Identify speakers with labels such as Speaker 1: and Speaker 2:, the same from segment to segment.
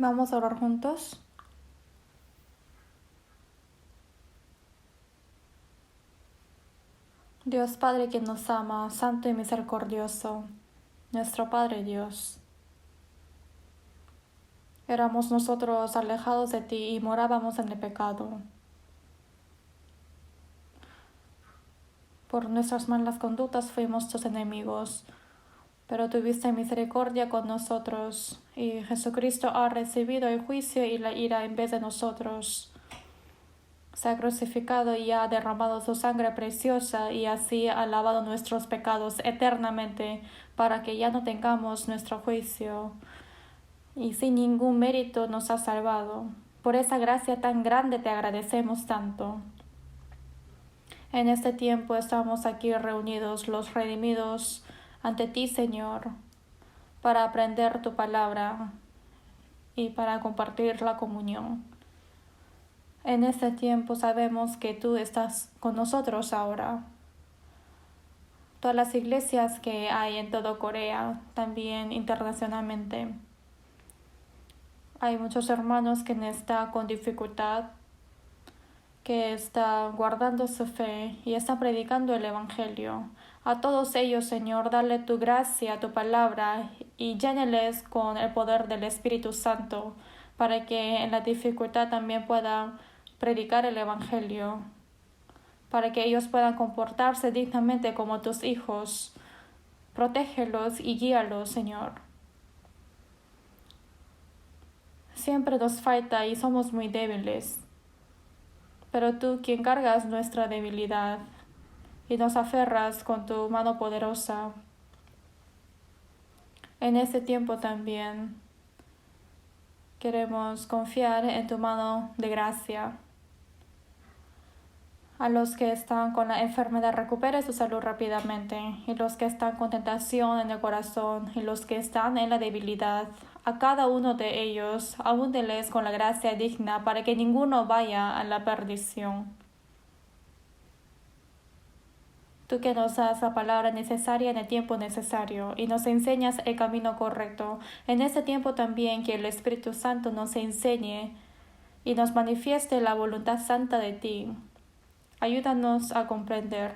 Speaker 1: Vamos a orar juntos. Dios Padre que nos ama, santo y misericordioso, nuestro Padre Dios. Éramos nosotros alejados de ti y morábamos en el pecado. Por nuestras malas conductas fuimos tus enemigos, pero tuviste misericordia con nosotros, y Jesucristo ha recibido el juicio y la ira en vez de nosotros. Se ha crucificado y ha derramado su sangre preciosa y así ha lavado nuestros pecados eternamente para que ya no tengamos nuestro juicio. Y sin ningún mérito nos ha salvado. Por esa gracia tan grande te agradecemos tanto. En este tiempo estamos aquí reunidos los redimidos ante ti, Señor, para aprender tu palabra y para compartir la comunión. En este tiempo sabemos que tú estás con nosotros ahora. Todas las iglesias que hay en toda Corea, también internacionalmente. Hay muchos hermanos que están con dificultad, que están guardando su fe y están predicando el Evangelio. A todos ellos, Señor, dale tu gracia, tu palabra y lléneles con el poder del Espíritu Santo para que en la dificultad también puedan predicar el Evangelio, para que ellos puedan comportarse dignamente como tus hijos. Protégelos y guíalos, Señor. Siempre nos falta y somos muy débiles, pero tú quien cargas nuestra debilidad y nos aferras con tu mano poderosa. En este tiempo también queremos confiar en tu mano de gracia. A los que están con la enfermedad, recupere su salud rápidamente. Y los que están con tentación en el corazón, y los que están en la debilidad, a cada uno de ellos, abúndeles con la gracia digna, para que ninguno vaya a la perdición. Tú que nos das la palabra necesaria en el tiempo necesario, y nos enseñas el camino correcto. En este tiempo también que el Espíritu Santo nos enseñe y nos manifieste la voluntad santa de ti. Ayúdanos a comprender.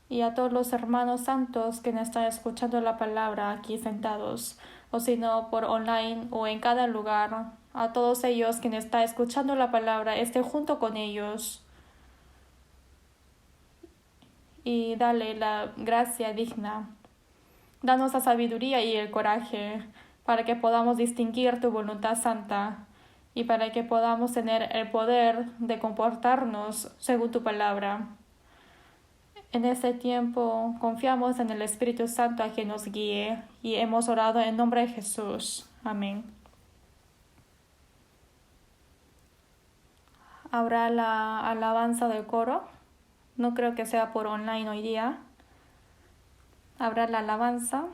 Speaker 1: Y a todos los hermanos santos que nos están escuchando la palabra aquí sentados, o si no por online o en cada lugar, a todos ellos que nos están escuchando la palabra, esté junto con ellos. Y dale la gracia digna. Danos la sabiduría y el coraje para que podamos distinguir tu voluntad santa y para que podamos tener el poder de comportarnos según tu palabra. En este tiempo confiamos en el Espíritu Santo a quien nos guíe y hemos orado en nombre de Jesús. Amén. Habrá la alabanza del coro. No creo que sea por online hoy día. Habrá la alabanza.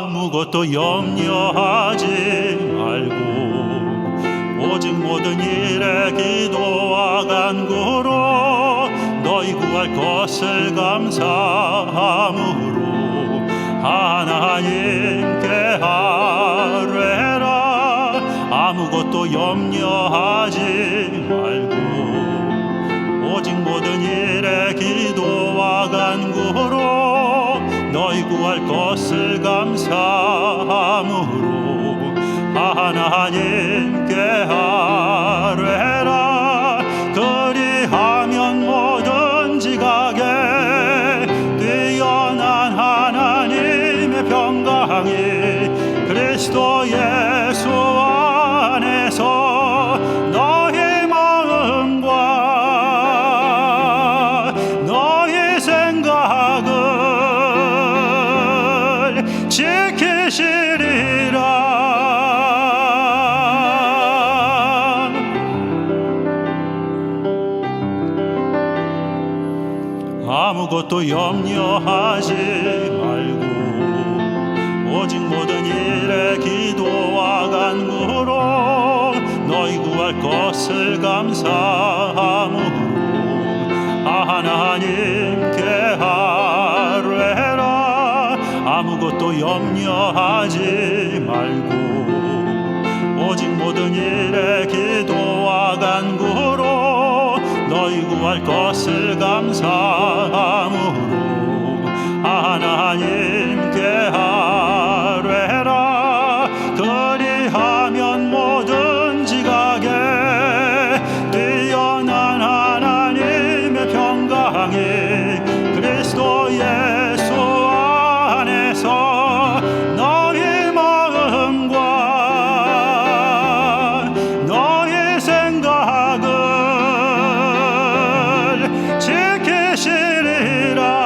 Speaker 2: 아무것도 염려하지 말고 오직 모든 일에 기도와 간구로 너희 구할 것을 감사함으로 하나님께 아뢰라. 아무것도 염려하지 말고 오직 모든 일에 기도와 간구로 너희 구할 것을 감사함으로 하나님께 아뢰라. 그리하면 뭐든지 가게 뛰어난 하나님의 평강이 그리스도 예수 안에서 너희 마음과 너희 생각을 아무것도 염려하지 말고 오직 모든 일에 기도와 간구로 너희 구할 것을 감사함으로 하나님께 아뢰라. 아무것도 염려하지 말고 오직 모든 일에 기도와 간구로 너희 구할 것을 감사함으로 하나님께 아뢰라. 그리하면 뭐든지 가게 뛰어난 하나님의 평강이 그리스도 예수 안에서 너희 마음과 너희 생각을 지키시리라.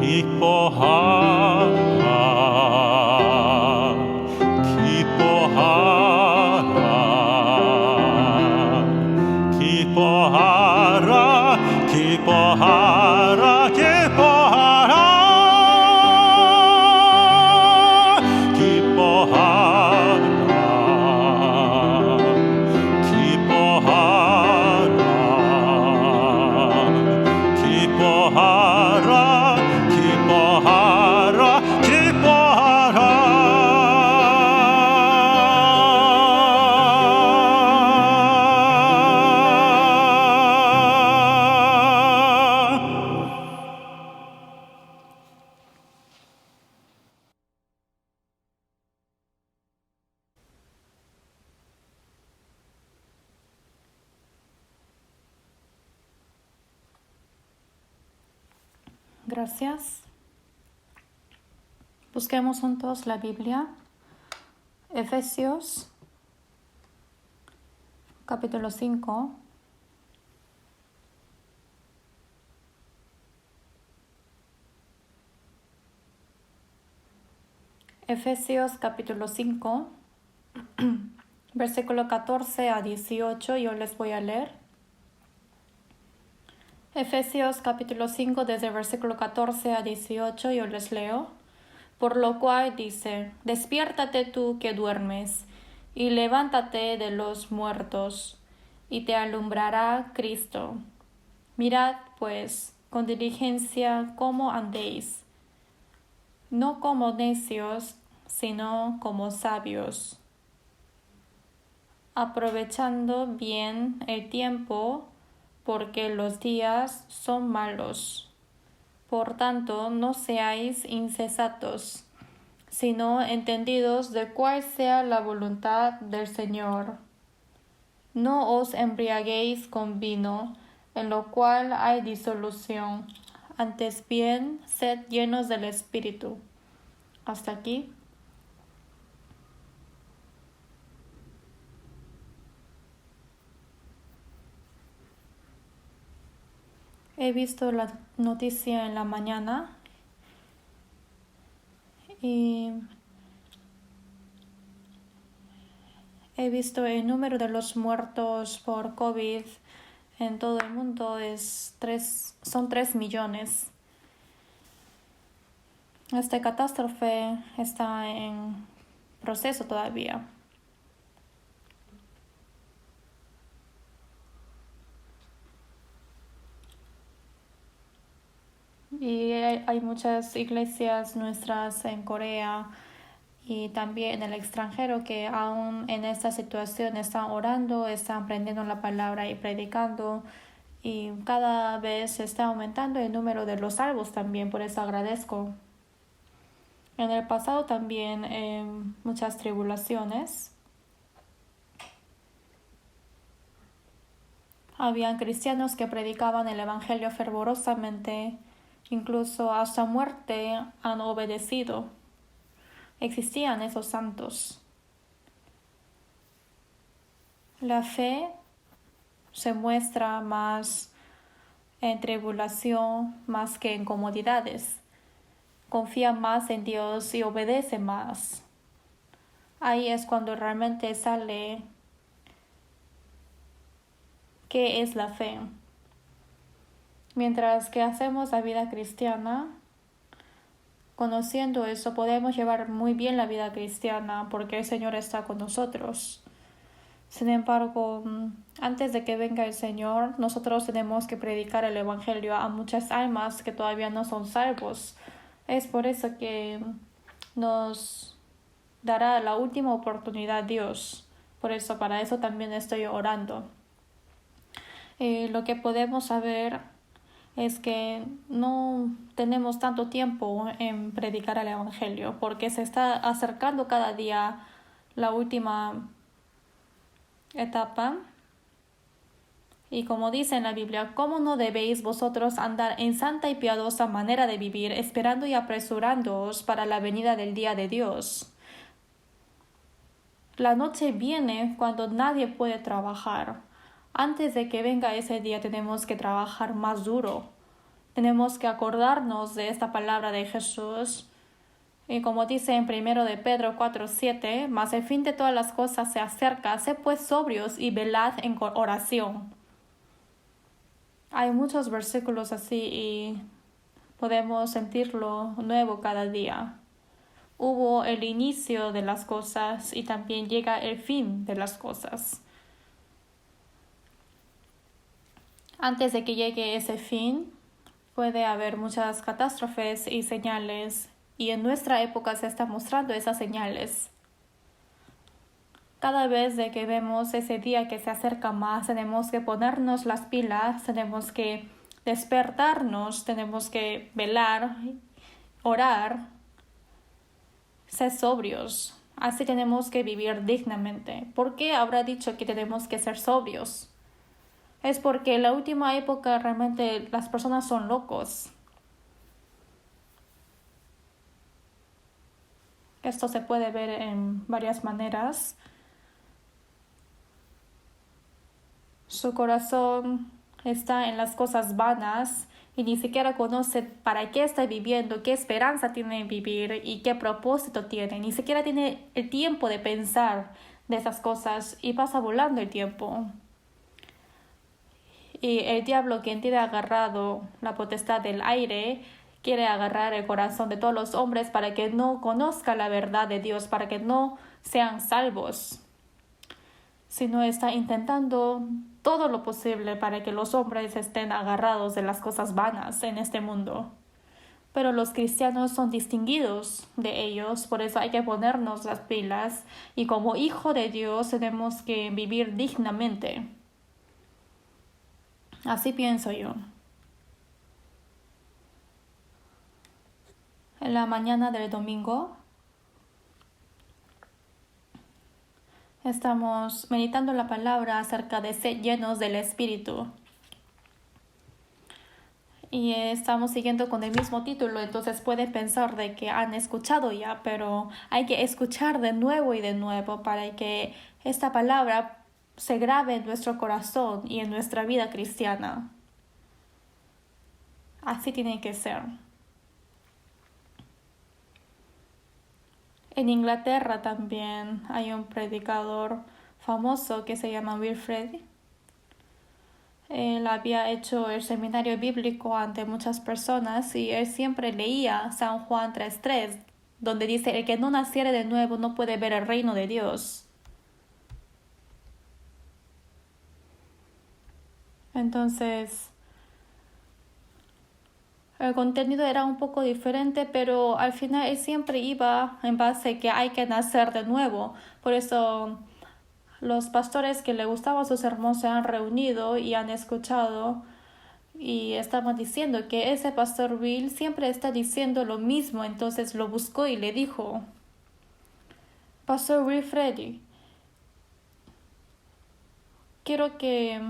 Speaker 2: 기뻐하라, 기뻐하라, 기뻐하라, 기뻐하라, 기뻐하라, 기뻐하라, 기뻐하라, 기뻐하라.
Speaker 1: Gracias. Busquemos juntos la Biblia. Efesios, capítulo 5. Efesios, capítulo 5, versículo 14 a 18. Yo les voy a leer. Efesios capítulo 5 desde el versículo 14 a 18 yo les leo. Por lo cual dice, despiértate tú que duermes, y levántate de los muertos, y te alumbrará Cristo. Mirad, pues, con diligencia cómo andéis, no como necios, sino como sabios, aprovechando bien el tiempo, porque los días son malos. Por tanto, no seáis insensatos, sino entendidos de cuál sea la voluntad del Señor. No os embriaguéis con vino, en lo cual hay disolución, antes bien sed llenos del Espíritu. Hasta aquí. He visto la noticia en la mañana y he visto el número de los muertos por COVID en todo el mundo son 3 millones. Esta catástrofe está en proceso todavía. Y hay muchas iglesias nuestras en Corea y también en el extranjero que aún en esta situación están orando, están aprendiendo la palabra y predicando, y cada vez está aumentando el número de los salvos también, por eso agradezco. En el pasado también muchas tribulaciones. Habían cristianos que predicaban el evangelio fervorosamente, incluso hasta muerte han obedecido. Existían esos santos. La fe se muestra más en tribulación más que en comodidades. confía más en Dios y obedece más. Ahí es cuando realmente sale qué es la fe. Mientras que hacemos la vida cristiana, conociendo eso, podemos llevar muy bien la vida cristiana porque el Señor está con nosotros. Sin embargo, antes de que venga el Señor, nosotros tenemos que predicar el Evangelio a muchas almas que todavía no son salvos. Es por eso que nos dará la última oportunidad Dios. Por eso, para eso también estoy orando. Lo que podemos saber es que no tenemos tanto tiempo en predicar el Evangelio porque se está acercando cada día la última etapa. Y como dice en la Biblia, ¿cómo no debéis vosotros andar en santa y piadosa manera de vivir, esperando y apresurándoos para la venida del día de Dios? La noche viene cuando nadie puede trabajar. Antes de que venga ese día tenemos que trabajar más duro. Tenemos que acordarnos de esta palabra de Jesús. Y como dice en 1 de Pedro 4:7, mas el fin de todas las cosas se acerca, sed pues sobrios y velad en oración. Hay muchos versículos así y podemos sentirlo nuevo cada día. Hubo el inicio de las cosas y también llega el fin de las cosas. Antes de que llegue ese fin, puede haber muchas catástrofes y señales, y en nuestra época se están mostrando esas señales. Cada vez de que vemos ese día que se acerca más, tenemos que ponernos las pilas, tenemos que despertarnos, tenemos que velar, orar, ser sobrios. Así tenemos que vivir dignamente. ¿Por qué habrá dicho que tenemos que ser sobrios? Es porque en la última época realmente las personas son locos. Esto se puede ver en varias maneras. Su corazón está en las cosas vanas y ni siquiera conoce para qué está viviendo, qué esperanza tiene en vivir y qué propósito tiene. Ni siquiera tiene el tiempo de pensar de esas cosas y pasa volando el tiempo. Y el diablo, quien tiene agarrado la potestad del aire, quiere agarrar el corazón de todos los hombres para que no conozcan la verdad de Dios, para que no sean salvos, sino está intentando todo lo posible para que los hombres estén agarrados de las cosas vanas en este mundo. Pero los cristianos son distinguidos de ellos, por eso hay que ponernos las pilas y como hijo de Dios tenemos que vivir dignamente. Así pienso yo. En la mañana del domingo estamos meditando la palabra acerca de ser llenos del Espíritu. Y estamos siguiendo con el mismo título, entonces pueden pensar de que han escuchado ya, pero hay que escuchar de nuevo y de nuevo para que esta palabra se grabe en nuestro corazón y en nuestra vida cristiana. Así tiene que ser. En Inglaterra también hay un predicador famoso que se llama Wilfred. Él había hecho el seminario bíblico ante muchas personas y él siempre leía San Juan 3:3, donde dice: el que no naciere de nuevo no puede ver el reino de Dios. Entonces, el contenido era un poco diferente, pero al final él siempre iba en base a que hay que nacer de nuevo. Por eso los pastores que le gustaba su sermón se han reunido y han escuchado y estaban diciendo que ese pastor Will siempre está diciendo lo mismo. Entonces lo buscó y le dijo: Pastor Wilfred, quiero que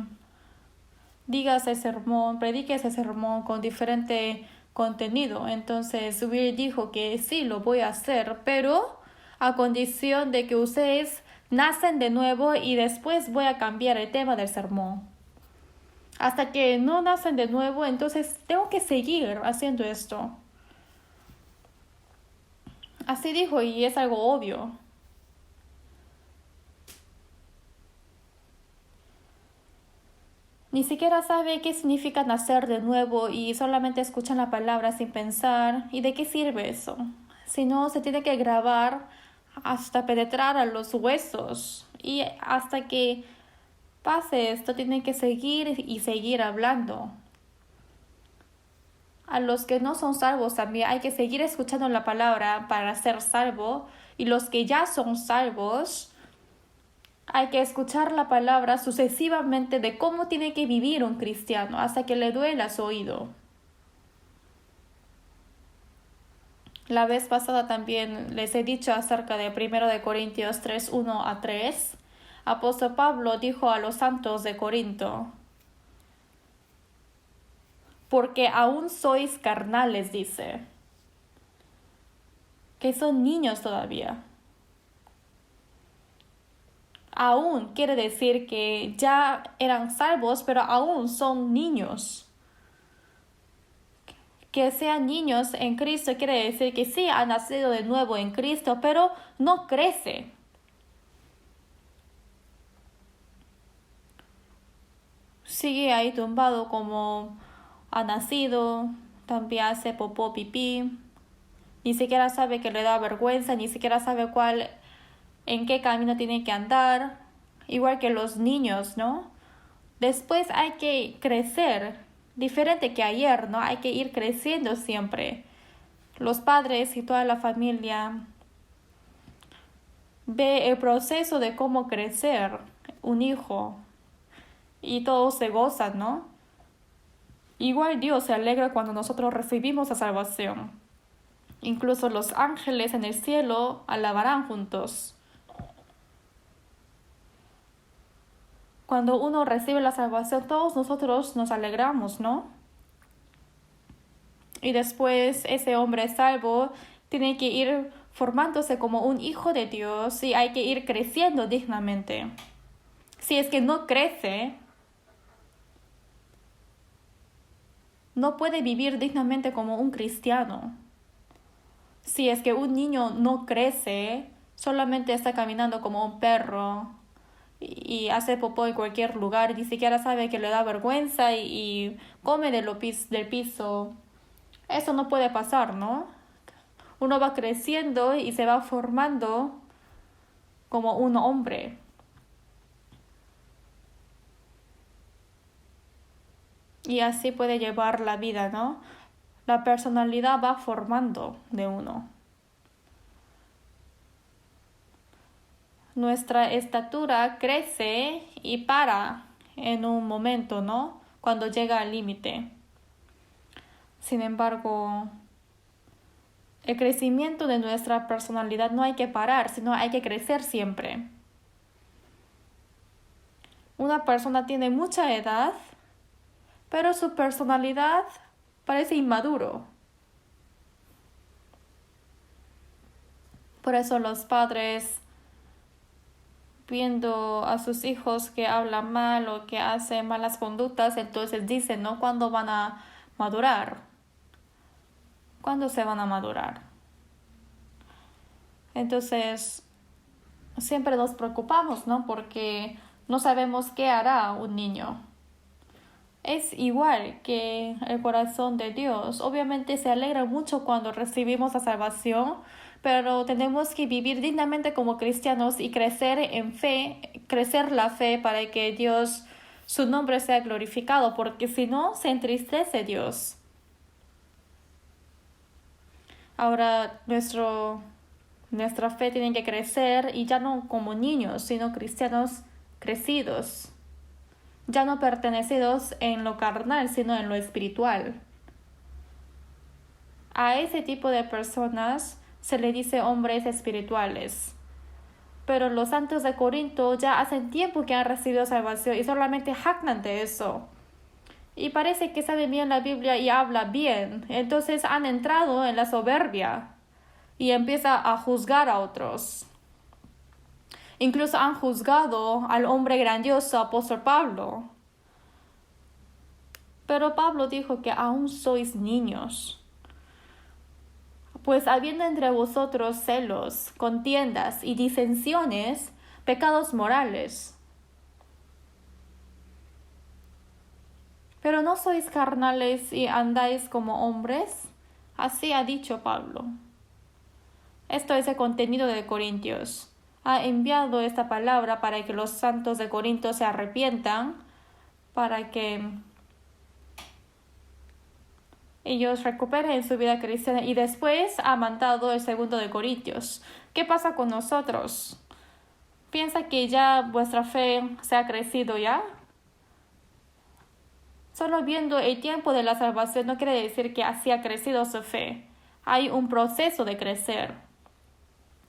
Speaker 1: diga ese sermón, predique ese sermón con diferente contenido. Entonces Will dijo que sí, lo voy a hacer, pero a condición de que ustedes nacen de nuevo y después voy a cambiar el tema del sermón. Hasta que no nacen de nuevo, entonces tengo que seguir haciendo esto. Así dijo y es algo obvio. Ni siquiera sabe qué significa nacer de nuevo y solamente escuchan la palabra sin pensar. ¿Y de qué sirve eso? Si no, se tiene que grabar hasta penetrar a los huesos. Y hasta que pase esto, tiene que seguir y seguir hablando. A los que no son salvos también hay que seguir escuchando la palabra para ser salvo. Y los que ya son salvos, hay que escuchar la palabra sucesivamente de cómo tiene que vivir un cristiano hasta que le duela su oído. La vez pasada también les he dicho acerca de 1 Corintios 3, 1 a 3. Apóstol Pablo dijo a los santos de Corinto: porque aún sois carnales, dice, que son niños todavía. Aún quiere decir que ya eran salvos, pero aún son niños. Que sean niños en Cristo quiere decir que sí han nacido de nuevo en Cristo, pero no crece. Sigue ahí tumbado como ha nacido, también hace popó, pipí. Ni siquiera sabe que le da vergüenza, ni siquiera sabe en qué camino tiene que andar, igual que los niños, ¿no? Después hay que crecer, diferente que ayer, ¿no? Hay que ir creciendo siempre. Los padres y toda la familia ve el proceso de cómo crecer un hijo y todos se gozan, ¿no? Igual Dios se alegra cuando nosotros recibimos la salvación. Incluso los ángeles en el cielo alabarán juntos. Cuando uno recibe la salvación, todos nosotros nos alegramos, ¿no? Y después ese hombre salvo tiene que ir formándose como un hijo de Dios y hay que ir creciendo dignamente. Si es que no crece, no puede vivir dignamente como un cristiano. Si es que un niño no crece, solamente está caminando como un perro y hace popó en cualquier lugar, ni siquiera sabe que le da vergüenza y come del piso. Eso no puede pasar, ¿no? Uno va creciendo y se va formando como un hombre. Y así puede llevar la vida, ¿no? La personalidad va formando de uno. Nuestra estatura crece y para en un momento, ¿no? Cuando llega al límite. Sin embargo, el crecimiento de nuestra personalidad no hay que parar, sino hay que crecer siempre. Una persona tiene mucha edad, pero su personalidad parece inmaduro. Por eso los padres, viendo a sus hijos que hablan mal o que hacen malas conductas, entonces dicen, ¿no? ¿Cuándo van a madurar? ¿Cuándo se van a madurar? Entonces, siempre nos preocupamos, ¿no? Porque no sabemos qué hará un niño. Es igual que el corazón de Dios. Obviamente se alegra mucho cuando recibimos la salvación, pero tenemos que vivir dignamente como cristianos y crecer en fe, crecer la fe para que Dios, su nombre sea glorificado, porque si no, se entristece Dios. Ahora nuestra fe tiene que crecer y ya no como niños, sino cristianos crecidos. Ya no pertenecidos en lo carnal, sino en lo espiritual. A ese tipo de personas se le dice hombres espirituales. Pero los santos de Corinto ya hacen tiempo que han recibido salvación y solamente jactan de eso. Y parece que saben bien la Biblia y habla bien. Entonces han entrado en la soberbia y empieza a juzgar a otros. Incluso han juzgado al hombre grandioso, apóstol Pablo. Pero Pablo dijo que aún sois niños. Pues habiendo entre vosotros celos, contiendas y disensiones, pecados morales. Pero no sois carnales y andáis como hombres. Así ha dicho Pablo. Esto es el contenido de Corintios. Ha enviado esta palabra para que los santos de Corinto se arrepientan, para que ellos recuperen su vida cristiana, y después ha mandado el segundo de Corintios. ¿Qué pasa con nosotros? ¿Piensa que ya vuestra fe se ha crecido ya? Solo viendo el tiempo de la salvación no quiere decir que así ha crecido su fe. Hay un proceso de crecer.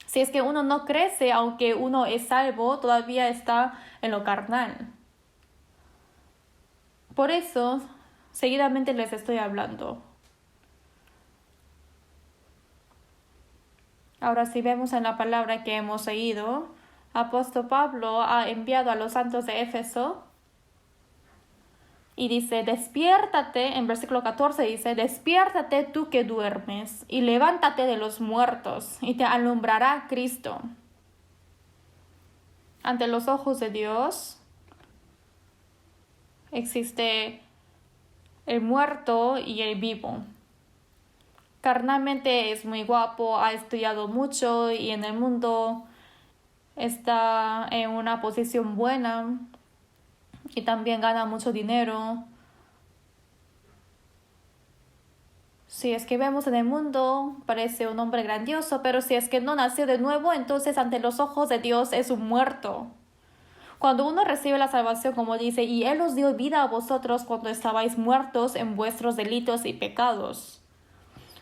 Speaker 1: Si es que uno no crece, aunque uno es salvo, todavía está en lo carnal. Por eso, seguidamente les estoy hablando. Ahora, si vemos en la palabra que hemos leído, apóstol Pablo ha enviado a los santos de Éfeso y dice, despiértate, en versículo 14 dice, despiértate tú que duermes y levántate de los muertos y te alumbrará Cristo. Ante los ojos de Dios existe el muerto y el vivo. Carnalmente es muy guapo, ha estudiado mucho y en el mundo está en una posición buena y también gana mucho dinero. Si es que vemos en el mundo, parece un hombre grandioso, pero si es que no nació de nuevo, entonces ante los ojos de Dios es un muerto. Cuando uno recibe la salvación, como dice, y Él os dio vida a vosotros cuando estabais muertos en vuestros delitos y pecados.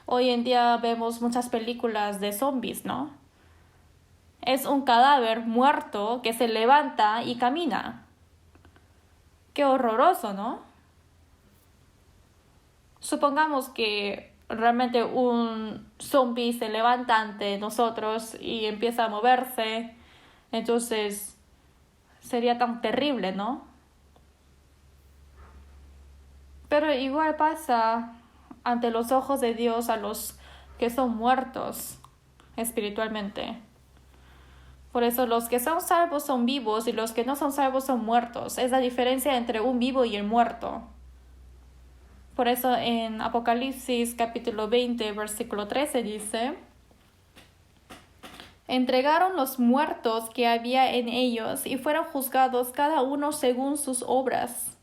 Speaker 1: Hoy en día vemos muchas películas de zombies, ¿no? Es un cadáver muerto que se levanta y camina. Qué horroroso, ¿no? Supongamos que realmente un zombie se levanta ante nosotros y empieza a moverse. Entonces, sería tan terrible, ¿no? Pero igual pasa ante los ojos de Dios a los que son muertos espiritualmente. Por eso los que son salvos son vivos y los que no son salvos son muertos. Es la diferencia entre un vivo y el muerto. Por eso en Apocalipsis capítulo 20, versículo 13 dice, entregaron los muertos que había en ellos y fueron juzgados cada uno según sus obras.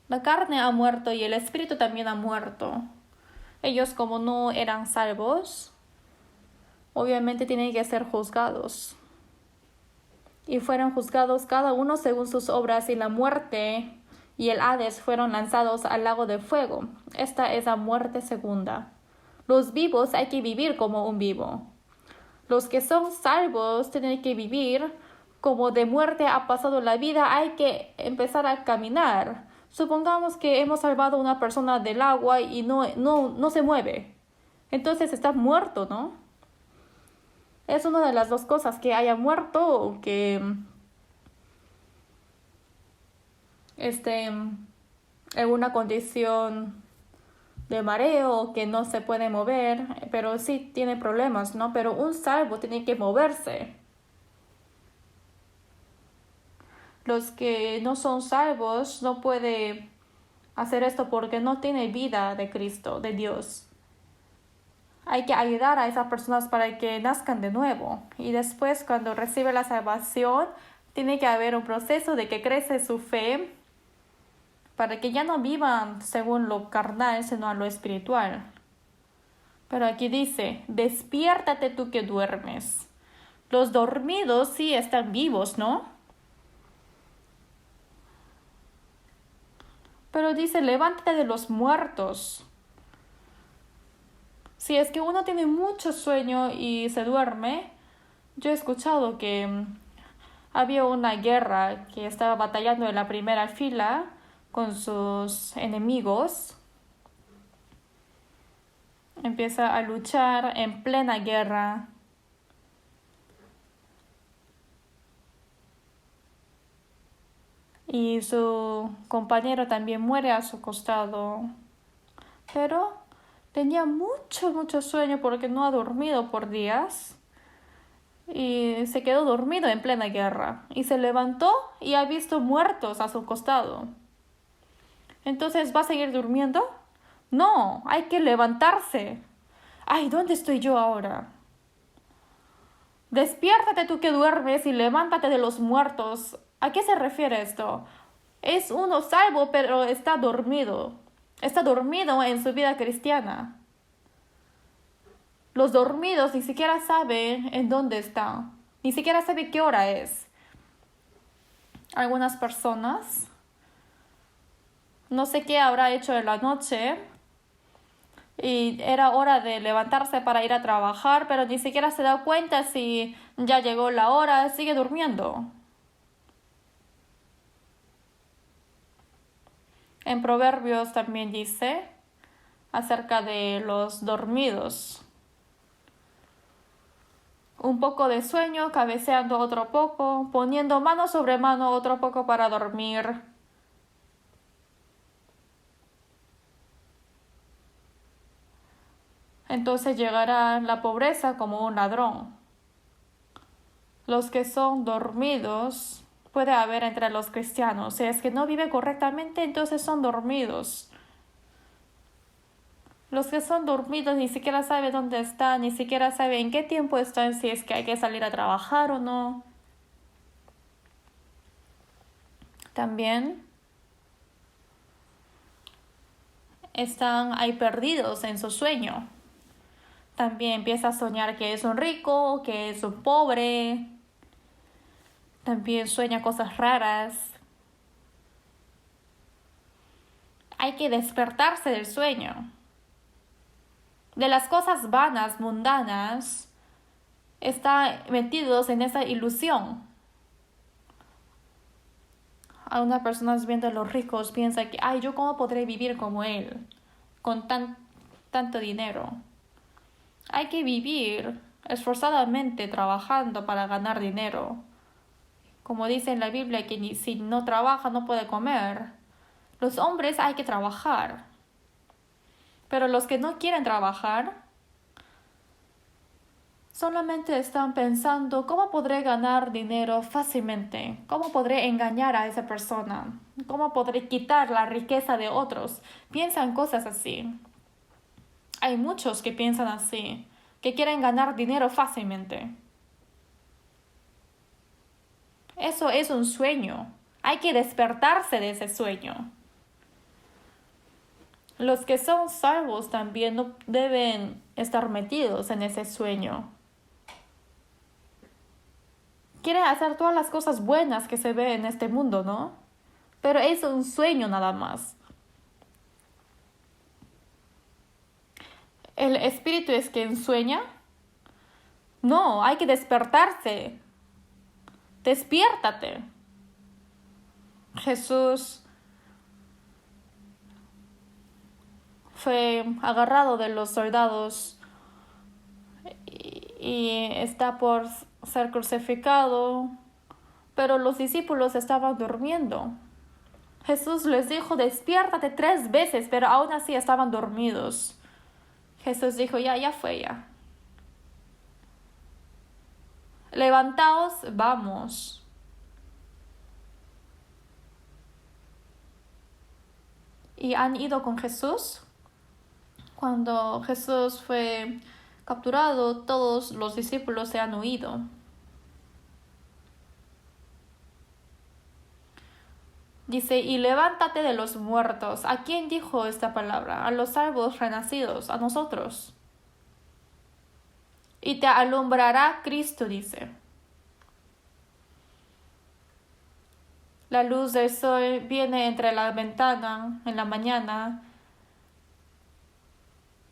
Speaker 1: La carne ha muerto y el espíritu también ha muerto. Ellos, como no eran salvos, obviamente tienen que ser juzgados. Y fueron juzgados cada uno según sus obras, y la muerte y el Hades fueron lanzados al lago de fuego. Esta es la muerte segunda. Los vivos hay que vivir como un vivo. Los que son salvos tienen que vivir como de muerte ha pasado la vida. Hay que empezar a caminar. Supongamos que hemos salvado a una persona del agua y no se mueve. Entonces está muerto, ¿no? Es una de las dos cosas, que haya muerto o que esté en una condición de mareo o que no se puede mover, pero sí tiene problemas, ¿no? Pero un salvo tiene que moverse. Los que no son salvos no pueden hacer esto porque no tienen vida de Cristo, de Dios. Hay que ayudar a esas personas para que nazcan de nuevo. Y después, cuando recibe la salvación, tiene que haber un proceso de que crece su fe para que ya no vivan según lo carnal, sino a lo espiritual. Pero aquí dice, despiértate tú que duermes. Los dormidos sí están vivos, ¿no? Pero dice, levántate de los muertos. Si es que uno tiene mucho sueño y se duerme, yo he escuchado que había una guerra que estaba batallando en la primera fila con sus enemigos. Empieza a luchar en plena guerra. Y su compañero también muere a su costado. pero tenía mucho sueño porque no ha dormido por días. Y se quedó dormido en plena guerra. Y se levantó y ha visto muertos a su costado. Entonces, ¿va a seguir durmiendo? No, hay que levantarse. Ay, ¿dónde estoy yo ahora? Despiértate tú que duermes y levántate de los muertos. ¿A qué se refiere esto? Es uno salvo, pero está dormido. Está dormido en su vida cristiana. Los dormidos ni siquiera saben en dónde están. Ni siquiera saben qué hora es. Algunas personas, no sé qué habrá hecho en la noche, y era hora de levantarse para ir a trabajar, pero ni siquiera se da cuenta si ya llegó la hora, sigue durmiendo. En Proverbios también dice acerca de los dormidos. Un poco de sueño, cabeceando otro poco, poniendo mano sobre mano otro poco para dormir. Entonces llegará la pobreza como un ladrón. Los que son dormidos puede haber entre los cristianos. Si es que no vive correctamente, entonces son dormidos. Los que son dormidos ni siquiera saben dónde están, ni siquiera saben en qué tiempo están, si es que hay que salir a trabajar o no. También están ahí perdidos en su sueño. También empieza a soñar que es un rico, que es un pobre. También sueña cosas raras. Hay que despertarse del sueño. De las cosas vanas, mundanas, están metidos en esa ilusión. Algunas personas viendo a los ricos piensan que, ay, ¿yo cómo podré vivir como él? Con tanto dinero. Hay que vivir esforzadamente trabajando para ganar dinero. Como dice en la Biblia que si no trabaja no puede comer. Los hombres hay que trabajar. Pero los que no quieren trabajar solamente están pensando cómo podré ganar dinero fácilmente, cómo podré engañar a esa persona, cómo podré quitar la riqueza de otros. Piensan cosas así. Hay muchos que piensan así, que quieren ganar dinero fácilmente. Eso es un sueño. Hay que despertarse de ese sueño. Los que son salvos también no deben estar metidos en ese sueño. Quieren hacer todas las cosas buenas que se ven en este mundo, ¿no? Pero es un sueño nada más. ¿El espíritu es quien sueña? No, hay que despertarse. Despiértate. Jesús fue agarrado de los soldados y está por ser crucificado, pero los discípulos estaban durmiendo. Jesús les dijo, despiértate 3 veces, pero aún así estaban dormidos. Jesús dijo, ya fue ya. Levantaos, vamos. Y han ido con Jesús. Cuando Jesús fue capturado, todos los discípulos se han huido. Dice, y levántate de los muertos. ¿A quién dijo esta palabra? A los salvos renacidos, a nosotros. Y te alumbrará Cristo, dice. La luz del sol viene entre la ventana en la mañana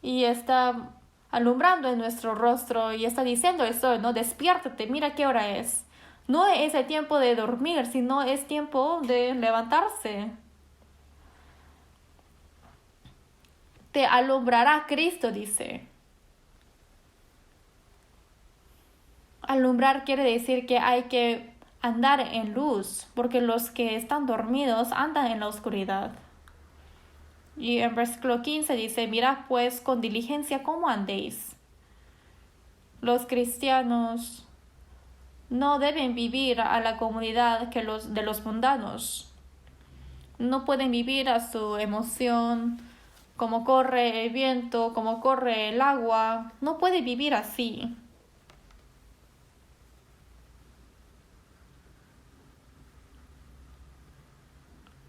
Speaker 1: y está alumbrando en nuestro rostro y está diciendo el sol, ¿no? Despiértate, mira qué hora es. No es el tiempo de dormir, sino es tiempo de levantarse. Te alumbrará Cristo, dice. Alumbrar quiere decir que hay que andar en luz, porque los que están dormidos andan en la oscuridad. Y en versículo 15 dice, mirad pues con diligencia cómo andéis. Los cristianos no deben vivir a la comunidad de los mundanos. No pueden vivir a su emoción, como corre el viento, como corre el agua. No pueden vivir así.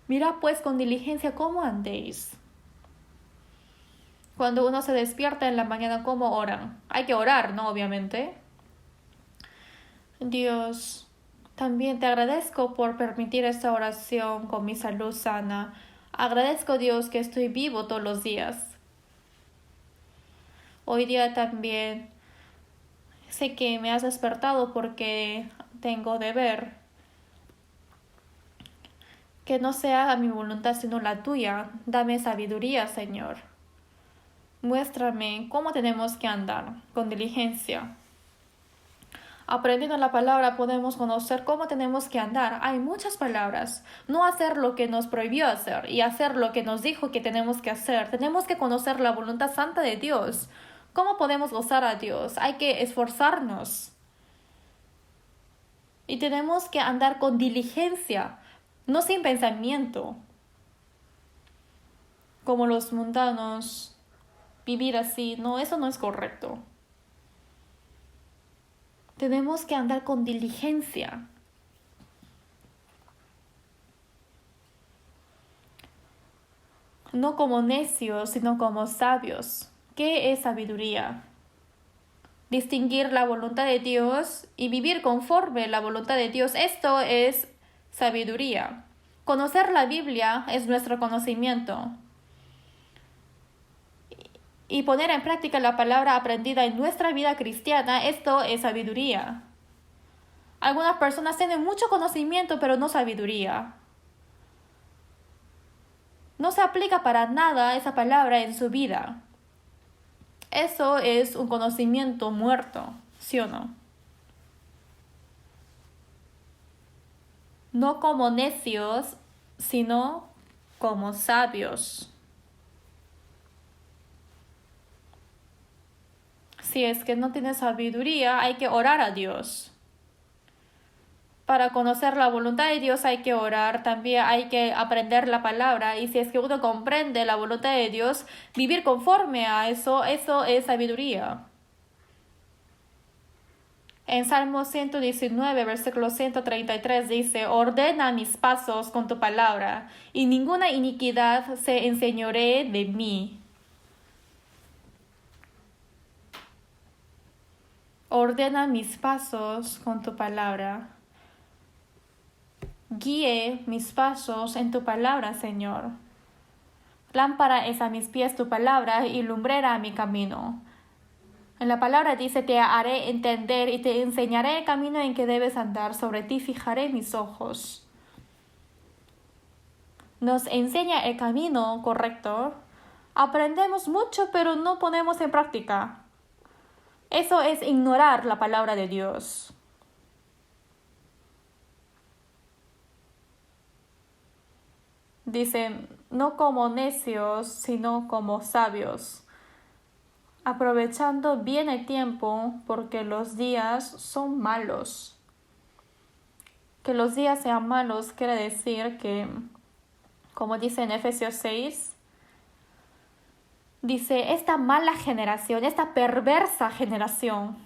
Speaker 1: Mirad pues con diligencia cómo andéis. Cuando uno se despierta en la mañana, ¿cómo oran? Hay que orar, ¿no? Obviamente. Dios, también te agradezco por permitir esta oración con mi salud sana. Agradezco, Dios, que estoy vivo todos los días. Hoy día también sé que me has despertado porque tengo deber. Que no se haga mi voluntad sino la tuya. Dame sabiduría, Señor. Muéstrame cómo tenemos que andar con diligencia. Aprendiendo la palabra podemos conocer cómo tenemos que andar. Hay muchas palabras. No hacer lo que nos prohibió hacer y hacer lo que nos dijo que tenemos que hacer. Tenemos que conocer la voluntad santa de Dios. ¿Cómo podemos gozar a Dios? Hay que esforzarnos. Y tenemos que andar con diligencia, no sin pensamiento. Como los mundanos. Vivir así, no, eso no es correcto. Tenemos que andar con diligencia. No como necios, sino como sabios. ¿Qué es sabiduría? Distinguir la voluntad de Dios y vivir conforme a la voluntad de Dios. Esto es sabiduría. Conocer la Biblia es nuestro conocimiento. Y poner en práctica la palabra aprendida en nuestra vida cristiana, esto es sabiduría. Algunas personas tienen mucho conocimiento, pero no sabiduría. No se aplica para nada esa palabra en su vida. Eso es un conocimiento muerto, ¿sí o no? No como necios, sino como sabios. Si es que no tienes sabiduría, hay que orar a Dios. Para conocer la voluntad de Dios hay que orar, también hay que aprender la palabra. Y si es que uno comprende la voluntad de Dios, vivir conforme a eso es sabiduría. En Salmo 119, versículo 133 dice, ordena mis pasos con tu palabra, y ninguna iniquidad se enseñoree de mí. Ordena mis pasos con tu palabra. Guíe mis pasos en tu palabra, Señor. Lámpara es a mis pies tu palabra y lumbrera a mi camino. En la palabra dice, te haré entender y te enseñaré el camino en que debes andar. Sobre ti fijaré mis ojos. Nos enseña el camino correcto. Aprendemos mucho, pero no ponemos en práctica. Eso es ignorar la palabra de Dios. Dicen, no como necios, sino como sabios, aprovechando bien el tiempo, porque los días son malos. Que los días sean malos quiere decir que, como dice en Efesios 6, dice, esta mala generación, esta perversa generación,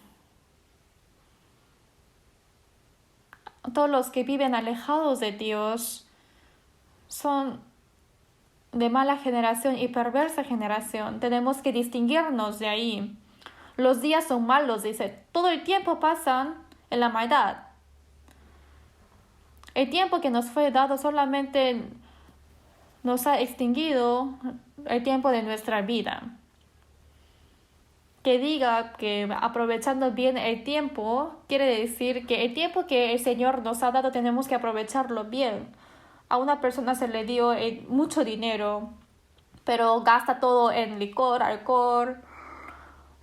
Speaker 1: todos los que viven alejados de Dios, son de mala generación y perversa generación. Tenemos que distinguirnos de ahí. Los días son malos, dice. Todo el tiempo pasan en la maldad. El tiempo que nos fue dado solamente nos ha extinguido el tiempo de nuestra vida. Que diga que aprovechando bien el tiempo, quiere decir que el tiempo que el Señor nos ha dado tenemos que aprovecharlo bien. A una persona se le dio mucho dinero, pero gasta todo en licor, alcohol,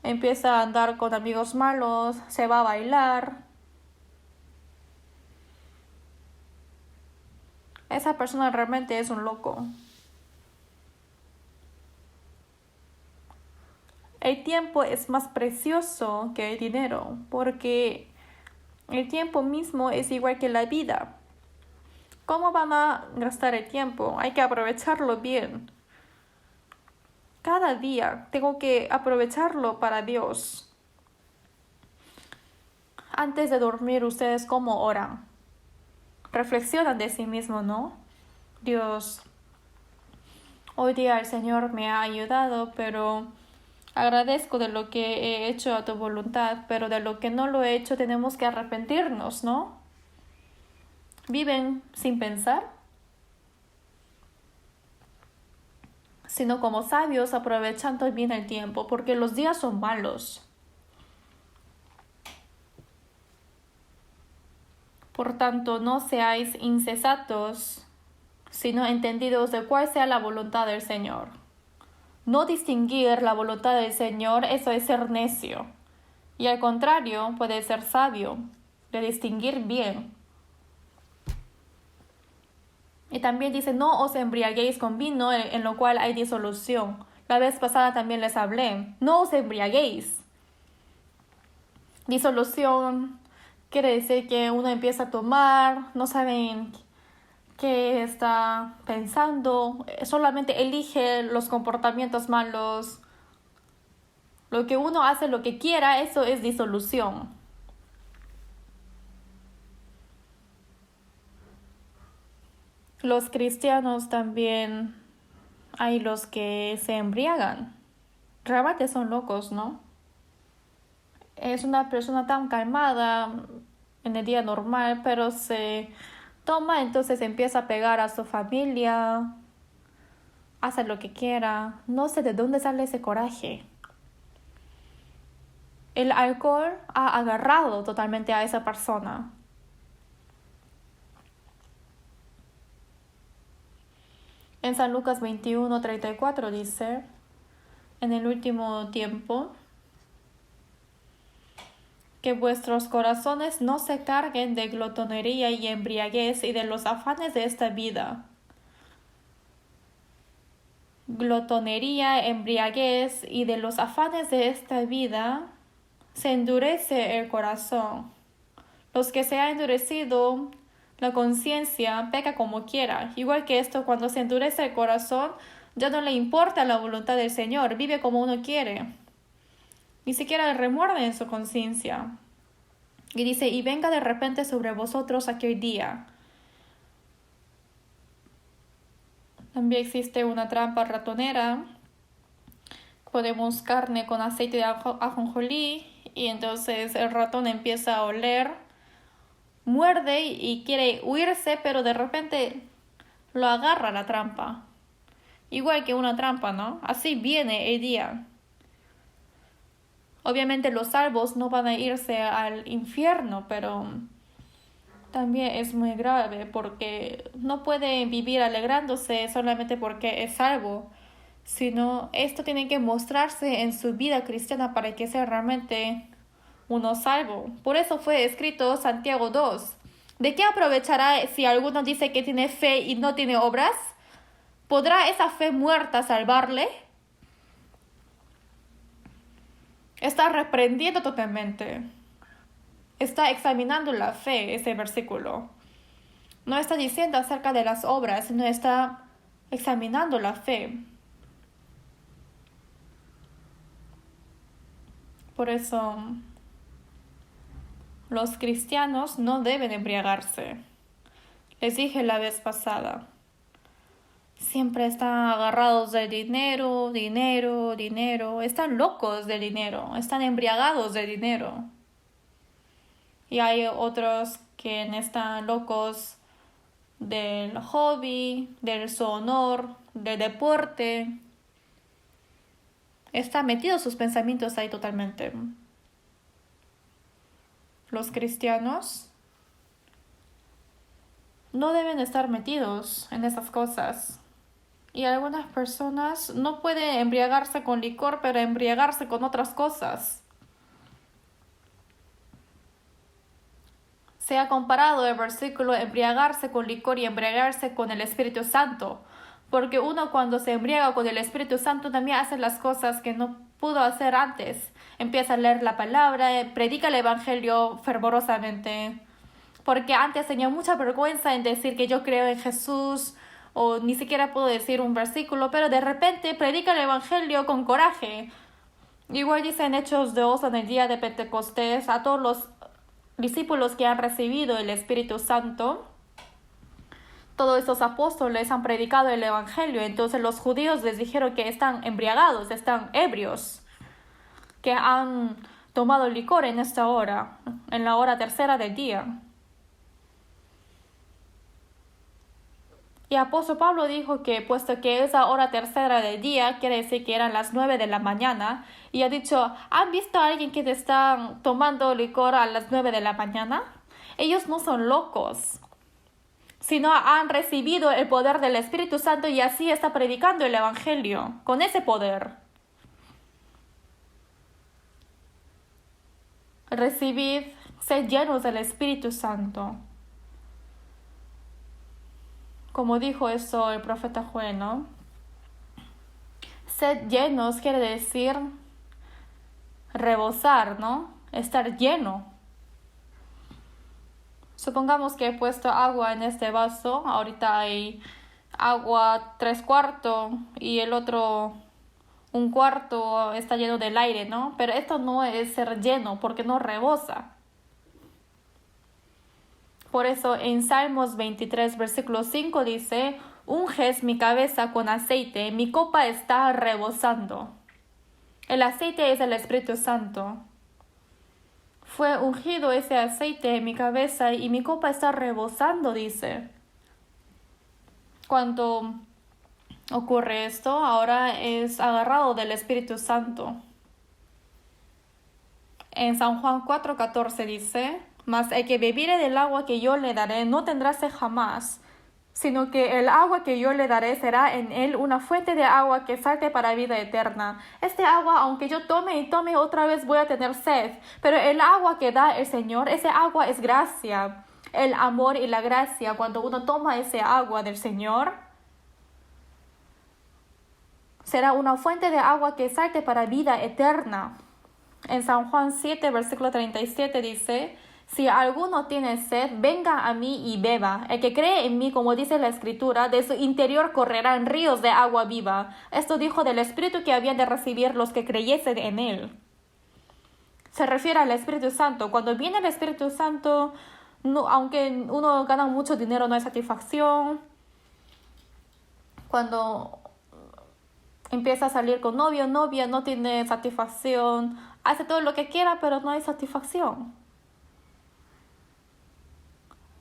Speaker 1: empieza a andar con amigos malos, se va a bailar. Esa persona realmente es un loco. el tiempo es más precioso que el dinero, porque el tiempo mismo es igual que la vida. ¿Cómo van a gastar el tiempo? Hay que aprovecharlo bien. Cada día tengo que aprovecharlo para Dios. Antes de dormir, ¿ustedes cómo oran? Reflexionan de sí mismos, ¿no? Dios, hoy día el Señor me ha ayudado, pero agradezco de lo que he hecho a tu voluntad, pero de lo que no lo he hecho tenemos que arrepentirnos, ¿no? ¿Viven sin pensar? Sino como sabios aprovechando bien el tiempo, porque los días son malos. Por tanto, no seáis insensatos, sino entendidos de cuál sea la voluntad del Señor. No distinguir la voluntad del Señor, eso es ser necio. Y al contrario, puede ser sabio, de distinguir bien. Y también dice, no os embriaguéis con vino, en lo cual hay disolución. La vez pasada también les hablé, no os embriaguéis. Disolución quiere decir que uno empieza a tomar, no saben qué está pensando, solamente elige los comportamientos malos. Lo que uno hace, lo que quiera, eso es disolución. Los cristianos también hay los que se embriagan. Realmente son locos, ¿no? Es una persona tan calmada en el día normal, pero se toma, entonces empieza a pegar a su familia, hace lo que quiera. No sé de dónde sale ese coraje. El alcohol ha agarrado totalmente a esa persona. En San Lucas 21:34 dice, en el último tiempo, que vuestros corazones no se carguen de glotonería y embriaguez y de los afanes de esta vida. Glotonería, embriaguez y de los afanes de esta vida se endurece el corazón. Los que se ha endurecido la conciencia peca como quiera. Igual que esto, cuando se endurece el corazón, ya no le importa la voluntad del Señor, vive como uno quiere. Ni siquiera remuerde en su conciencia. Y dice, y venga de repente sobre vosotros aquel día. También existe una trampa ratonera. Ponemos carne con aceite de ajonjolí y entonces el ratón empieza a oler, muerde y quiere huirse, pero de repente lo agarra la trampa. Igual que una trampa, ¿no? Así viene el día. Obviamente los salvos no van a irse al infierno, pero también es muy grave porque no puede vivir alegrándose solamente porque es salvo, sino esto tiene que mostrarse en su vida cristiana para que sea realmente uno salvo. Por eso fue escrito Santiago 2. ¿De qué aprovechará si alguno dice que tiene fe y no tiene obras? ¿Podrá esa fe muerta salvarle? Está reprendiendo totalmente. Está examinando la fe, ese versículo. No está diciendo acerca de las obras, sino está examinando la fe. Por eso, los cristianos no deben embriagarse. Les dije la vez pasada. Siempre están agarrados del dinero, dinero, dinero. Están locos del dinero. Están embriagados del dinero. Y hay otros que están locos del hobby, del su honor, del deporte. Están metidos sus pensamientos ahí totalmente. Los cristianos no deben estar metidos en esas cosas. Y algunas personas no pueden embriagarse con licor, pero embriagarse con otras cosas. Se ha comparado el versículo embriagarse con licor y embriagarse con el Espíritu Santo. Porque uno cuando se embriaga con el Espíritu Santo también hace las cosas que no pudo hacer antes. Empieza a leer la palabra, predica el evangelio fervorosamente. Porque antes tenía mucha vergüenza en decir que yo creo en Jesús, o ni siquiera puedo decir un versículo, pero de repente predica el evangelio con coraje. Igual dice en Hechos 2, en el día de Pentecostés, a todos los discípulos que han recibido el Espíritu Santo, todos estos apóstoles han predicado el evangelio. Entonces los judíos les dijeron que están embriagados, están ebrios, que han tomado licor en esta hora, en la hora tercera del día. Y apóstol Pablo dijo que, puesto que esa hora tercera del día quiere decir que eran las 9 de la mañana, y ha dicho, ¿han visto a alguien que está tomando licor a las 9 de la mañana? Ellos no son locos, sino han recibido el poder del Espíritu Santo y así está predicando el evangelio, con ese poder. Recibid, sed llenos del Espíritu Santo. Como dijo eso el profeta Joel, ¿no? Sed llenos quiere decir rebosar, ¿no? Estar lleno. Supongamos que he puesto agua en este vaso. Ahorita hay agua 3/4 y el otro 1/4 está lleno del aire, ¿no? Pero esto no es ser lleno porque no rebosa. Por eso en Salmos 23, versículo 5 dice, unges mi cabeza con aceite, mi copa está rebosando. El aceite es el Espíritu Santo. Fue ungido ese aceite en mi cabeza y mi copa está rebosando, dice. Cuando ocurre esto, ahora es agarrado del Espíritu Santo. En San Juan 4:14 dice, mas el que bebiere del agua que yo le daré no tendrá sed jamás, sino que el agua que yo le daré será en él una fuente de agua que salte para vida eterna. Este agua, aunque yo tome y tome otra vez, voy a tener sed, pero el agua que da el Señor, ese agua es gracia, el amor y la gracia. Cuando uno toma ese agua del Señor, será una fuente de agua que salte para vida eterna. En San Juan 7, versículo 37 dice, si alguno tiene sed, venga a mí y beba. El que cree en mí, como dice la Escritura, de su interior correrán ríos de agua viva. Esto dijo del Espíritu que habían de recibir los que creyesen en él. Se refiere al Espíritu Santo. Cuando viene el Espíritu Santo, no, aunque uno gana mucho dinero, no hay satisfacción. Cuando empieza a salir con novio, novia, no tiene satisfacción. Hace todo lo que quiera, pero no hay satisfacción.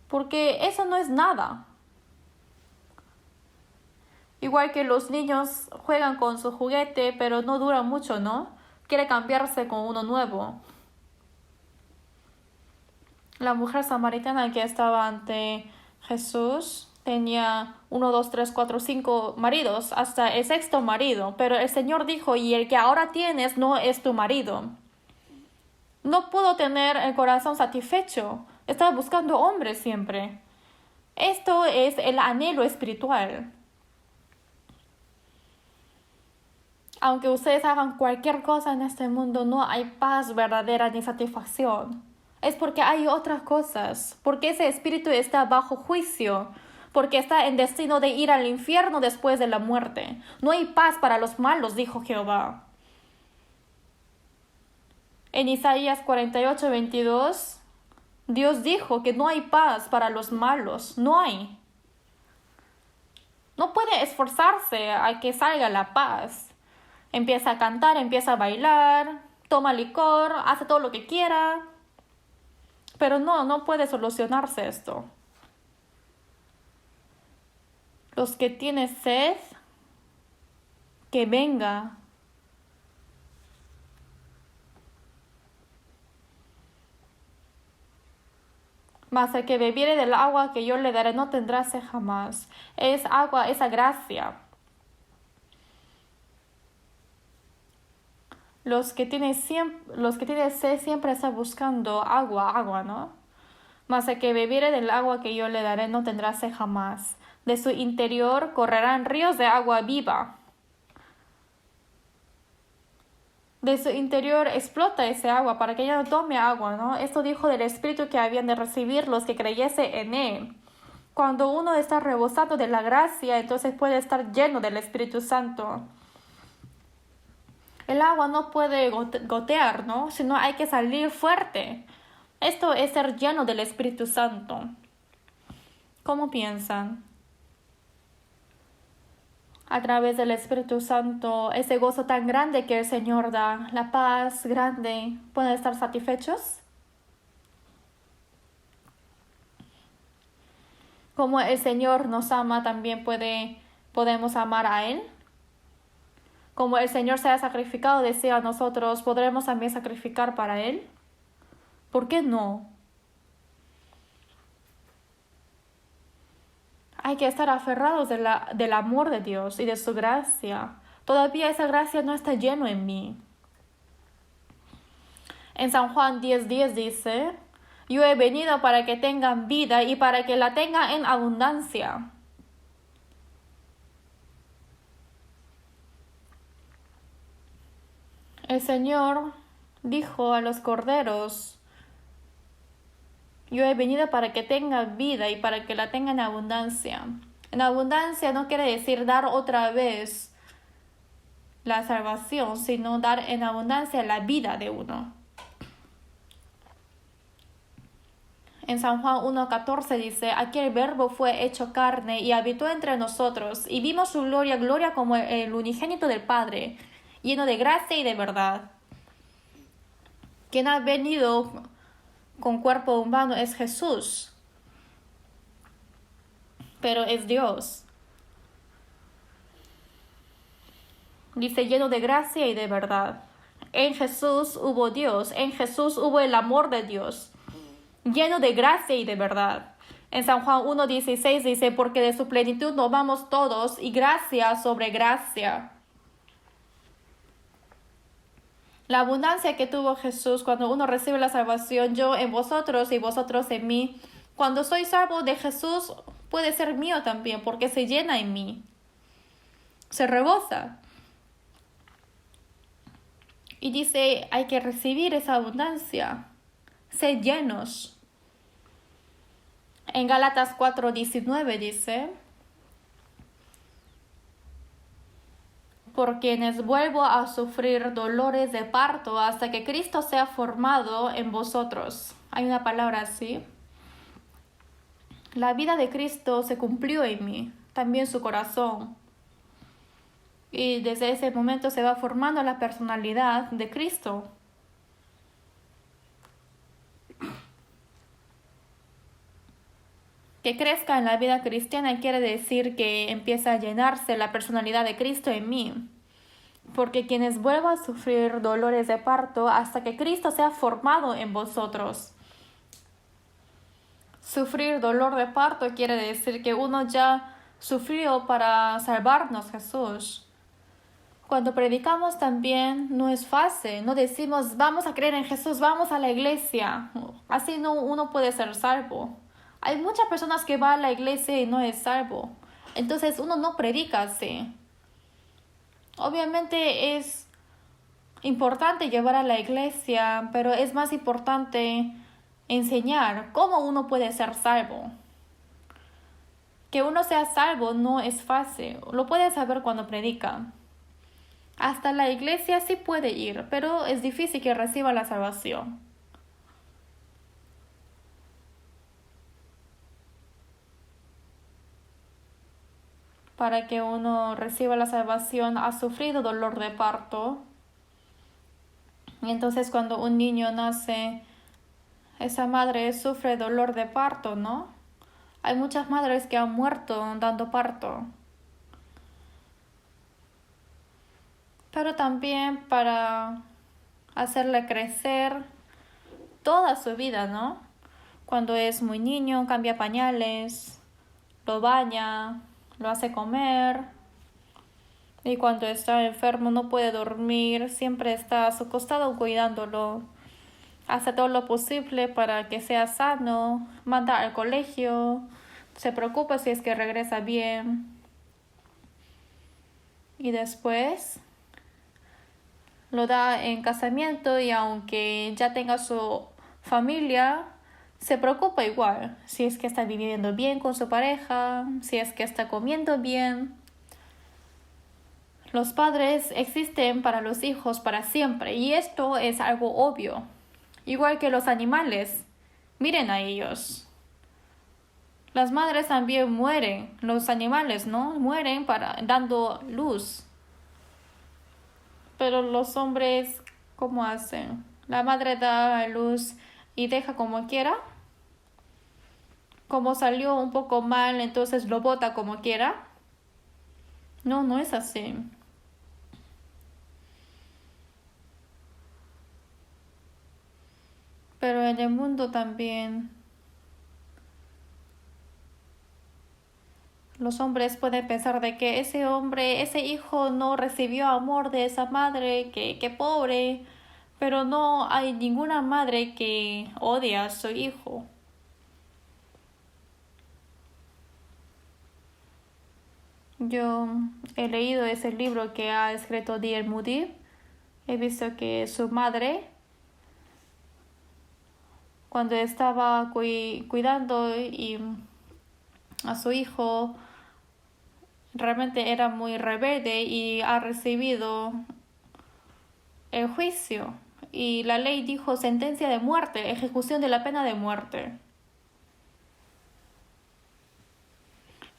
Speaker 1: Porque eso no es nada. Igual que los niños juegan con su juguete, pero no dura mucho, ¿no? Quiere cambiarse con uno nuevo. La mujer samaritana que estaba ante Jesús tenía 1, 2, 3, 4, 5 maridos, hasta el 6º marido. Pero el Señor dijo, y el que ahora tienes no es tu marido. No pudo tener el corazón satisfecho. Estaba buscando hombres siempre. Esto es el anhelo espiritual. Aunque ustedes hagan cualquier cosa en este mundo, no hay paz verdadera ni satisfacción. Es porque hay otras cosas. Porque ese espíritu está bajo juicio. Porque está en destino de ir al infierno después de la muerte. No hay paz para los malos, dijo Jehová. En Isaías 48:22, Dios dijo que no hay paz para los malos. No hay. No puede esforzarse a que salga la paz. Empieza a cantar, empieza a bailar, toma licor, hace todo lo que quiera. Pero no puede solucionarse esto. Los que tienen sed, que venga. Mas el que bebiere del agua que yo le daré no tendrá sed jamás. Es agua, esa gracia. Los que tienen sed siempre están buscando agua, ¿no? Mas el que bebiere del agua que yo le daré no tendrá sed jamás. De su interior correrán ríos de agua viva. de su interior explota ese agua para que ella no tome agua, ¿no? Esto dijo del Espíritu que habían de recibir los que creyese en Él. Cuando uno está rebosando de la gracia, entonces puede estar lleno del Espíritu Santo. El agua no puede gotear, ¿no? Sino hay que salir fuerte. Esto es ser lleno del Espíritu Santo. ¿Cómo piensan? A través del Espíritu Santo, ese gozo tan grande que el Señor da, la paz grande, ¿pueden estar satisfechos? Como el Señor nos ama, también podemos amar a Él. Como el Señor se ha sacrificado, desea a nosotros, ¿podremos también sacrificar para Él? ¿Por qué no? Hay que estar aferrados del amor de Dios y de su gracia. Todavía esa gracia no está lleno en mí. En San Juan 10:10 dice: yo he venido para que tengan vida y para que la tengan en abundancia. El Señor dijo a los corderos: yo he venido para que tengan vida y para que la tengan en abundancia. En abundancia no quiere decir dar otra vez la salvación, sino dar en abundancia la vida de uno. En San Juan 1:14 dice: aquí el Verbo fue hecho carne y habitó entre nosotros, y vimos su gloria, gloria como el unigénito del Padre, lleno de gracia y de verdad. Quien ha venido con cuerpo humano es Jesús, pero es Dios. Dice: lleno de gracia y de verdad. En Jesús hubo Dios, en Jesús hubo el amor de Dios, lleno de gracia y de verdad. En San Juan 1:16 dice: porque de su plenitud nos vamos todos, y gracia sobre gracia. La abundancia que tuvo Jesús cuando uno recibe la salvación, yo en vosotros y vosotros en mí. Cuando soy salvo de Jesús, puede ser mío también, porque se llena en mí, se rebosa. Y dice: hay que recibir esa abundancia, ser llenos. En Gálatas 4:19 dice: por quienes vuelvo a sufrir dolores de parto hasta que Cristo sea formado en vosotros. Hay una palabra así. La vida de Cristo se cumplió en mí, también su corazón. Y desde ese momento se va formando la personalidad de Cristo. Que crezca en la vida cristiana quiere decir que empieza a llenarse la personalidad de Cristo en mí. Porque quienes vuelvan a sufrir dolores de parto hasta que Cristo sea formado en vosotros. Sufrir dolor de parto quiere decir que uno ya sufrió para salvarnos Jesús. Cuando predicamos también no es fácil, no decimos vamos a creer en Jesús, vamos a la iglesia. Así no uno puede ser salvo. Hay muchas personas que van a la iglesia y no es salvo. Entonces uno no predica así. Obviamente es importante llevar a la iglesia, pero es más importante enseñar cómo uno puede ser salvo. Que uno sea salvo no es fácil. Lo puede saber cuando predica. Hasta la iglesia sí puede ir, pero es difícil que reciba la salvación. Para que uno reciba la salvación, ha sufrido dolor de parto. Y entonces cuando un niño nace, esa madre sufre dolor de parto, ¿no? Hay muchas madres que han muerto dando parto. Pero también para hacerle crecer toda su vida, ¿no? Cuando es muy niño, cambia pañales, lo baña, lo hace comer. Y cuando está enfermo no puede dormir, siempre está a su costado cuidándolo. Hace todo lo posible para que sea sano, manda al colegio, se preocupa si es que regresa bien. Y después lo da en casamiento y aunque ya tenga su familia, se preocupa igual si es que está viviendo bien con su pareja, si es que está comiendo bien. Los padres existen para los hijos para siempre y esto es algo obvio. Igual que los animales, miren a ellos. Las madres también mueren, los animales, ¿no? Mueren dando luz. Pero los hombres, ¿cómo hacen? La madre da luz y deja como quiera. Como salió un poco mal, entonces lo bota como quiera. No, no es así. Pero en el mundo también los hombres pueden pensar de que ese hombre, ese hijo no recibió amor de esa madre, que pobre. Pero no hay ninguna madre que odia a su hijo. Yo he leído ese libro que ha escrito D.L. Moody. He visto que su madre, cuando estaba cuidando a su hijo, realmente era muy rebelde y ha recibido el juicio. Y la ley dijo sentencia de muerte, ejecución de la pena de muerte.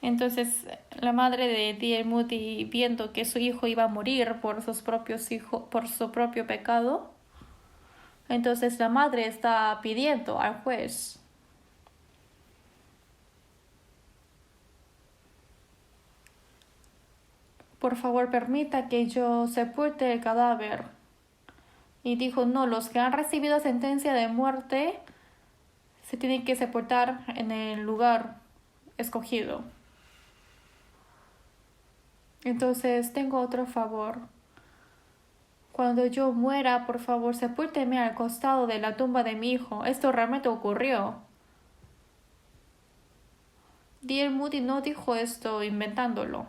Speaker 1: Entonces la madre de D.L. Moody, viendo que su hijo iba a morir por por su propio pecado, entonces la madre está pidiendo al juez: por favor, permita que yo sepulte el cadáver. Y dijo: no, los que han recibido sentencia de muerte se tienen que sepultar en el lugar escogido. Entonces tengo otro favor. Cuando yo muera, por favor, sepúlteme al costado de la tumba de mi hijo. Esto realmente ocurrió. D.L. Moody no dijo esto inventándolo.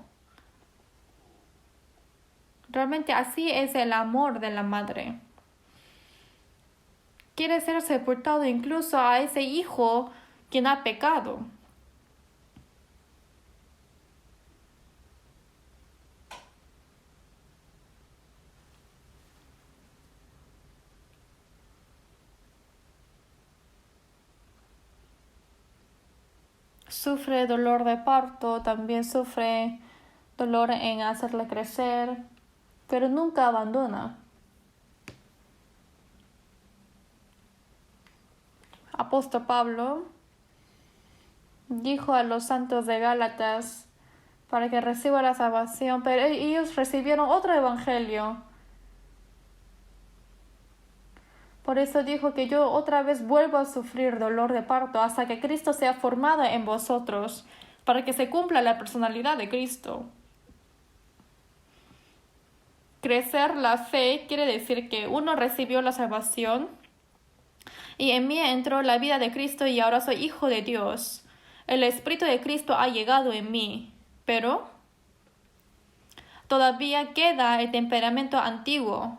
Speaker 1: Realmente así es el amor de la madre. Quiere ser sepultado incluso a ese hijo quien ha pecado. Sufre dolor de parto, también sufre dolor en hacerle crecer, pero nunca abandona. Apóstol Pablo dijo a los santos de Gálatas para que reciban la salvación, pero ellos recibieron otro evangelio. Por eso dijo que yo otra vez vuelvo a sufrir dolor de parto hasta que Cristo sea formado en vosotros, para que se cumpla la personalidad de Cristo. Crecer la fe quiere decir que uno recibió la salvación y en mí entró la vida de Cristo y ahora soy hijo de Dios. El Espíritu de Cristo ha llegado en mí, pero todavía queda el temperamento antiguo.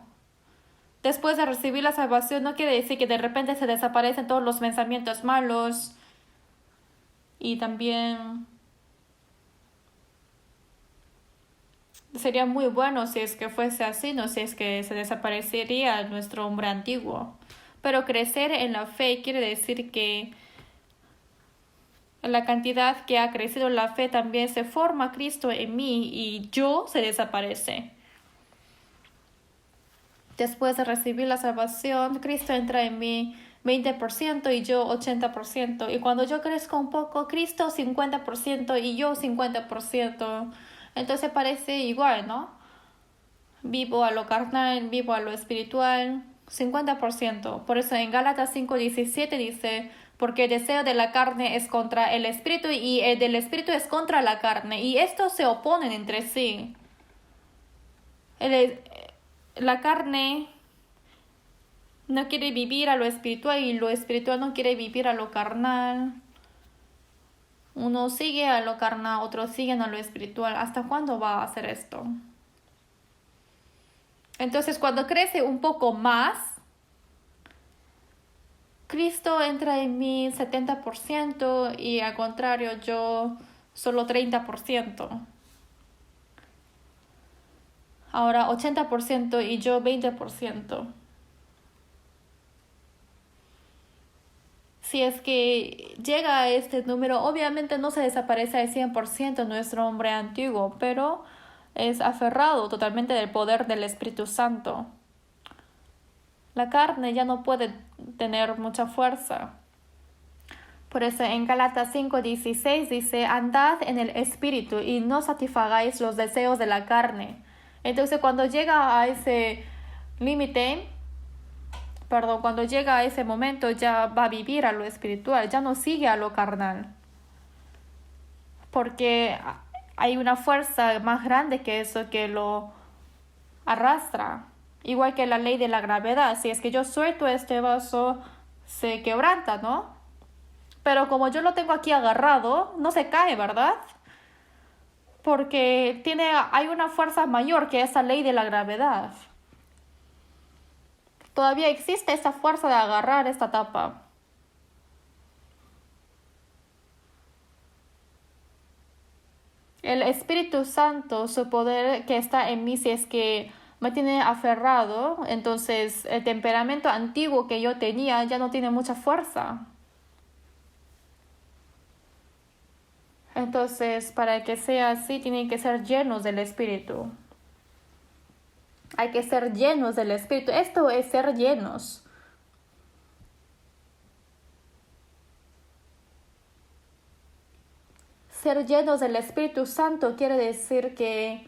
Speaker 1: Después de recibir la salvación no quiere decir que de repente se desaparecen todos los pensamientos malos y también sería muy bueno si es que fuese así, no si es que se desaparecería nuestro hombre antiguo. Pero crecer en la fe quiere decir que la cantidad que ha crecido la fe también se forma Cristo en mí y yo se desaparece. Después de recibir la salvación, Cristo entra en mí 20% y yo 80%. Y cuando yo crezco un poco, Cristo 50% y yo 50%. Entonces parece igual, ¿no? Vivo a lo carnal, vivo a lo espiritual, 50%. Por eso en Gálatas 5:17 dice: porque el deseo de la carne es contra el espíritu y el del espíritu es contra la carne. Y estos se oponen entre sí. La carne no quiere vivir a lo espiritual y lo espiritual no quiere vivir a lo carnal. Uno sigue a lo carnal, otros siguen a lo espiritual. ¿Hasta cuándo va a hacer esto? Entonces, cuando crece un poco más, Cristo entra en mí 70% y al contrario, yo solo 30%. Ahora 80% y yo 20%. Si es que llega a este número, obviamente no se desaparece al 100% nuestro hombre antiguo, pero es aferrado totalmente del poder del Espíritu Santo. La carne ya no puede tener mucha fuerza. Por eso en Gálatas 5:16 dice, andad en el Espíritu y no satisfagáis los deseos de la carne. Entonces cuando llega a ese límite, cuando llega a ese momento ya va a vivir a lo espiritual, ya no sigue a lo carnal. Porque hay una fuerza más grande que eso que lo arrastra. Igual que la ley de la gravedad. Si es que yo suelto este vaso, se quebranta, ¿no? Pero como yo lo tengo aquí agarrado, no se cae, ¿verdad? Porque hay una fuerza mayor que esa ley de la gravedad. Todavía existe esa fuerza de agarrar esta tapa. El Espíritu Santo, su poder que está en mí, si es que me tiene aferrado, entonces el temperamento antiguo que yo tenía ya no tiene mucha fuerza. Entonces, para que sea así, tienen que ser llenos del Espíritu. Hay que ser llenos del Espíritu. Esto es ser llenos. Ser llenos del Espíritu Santo quiere decir que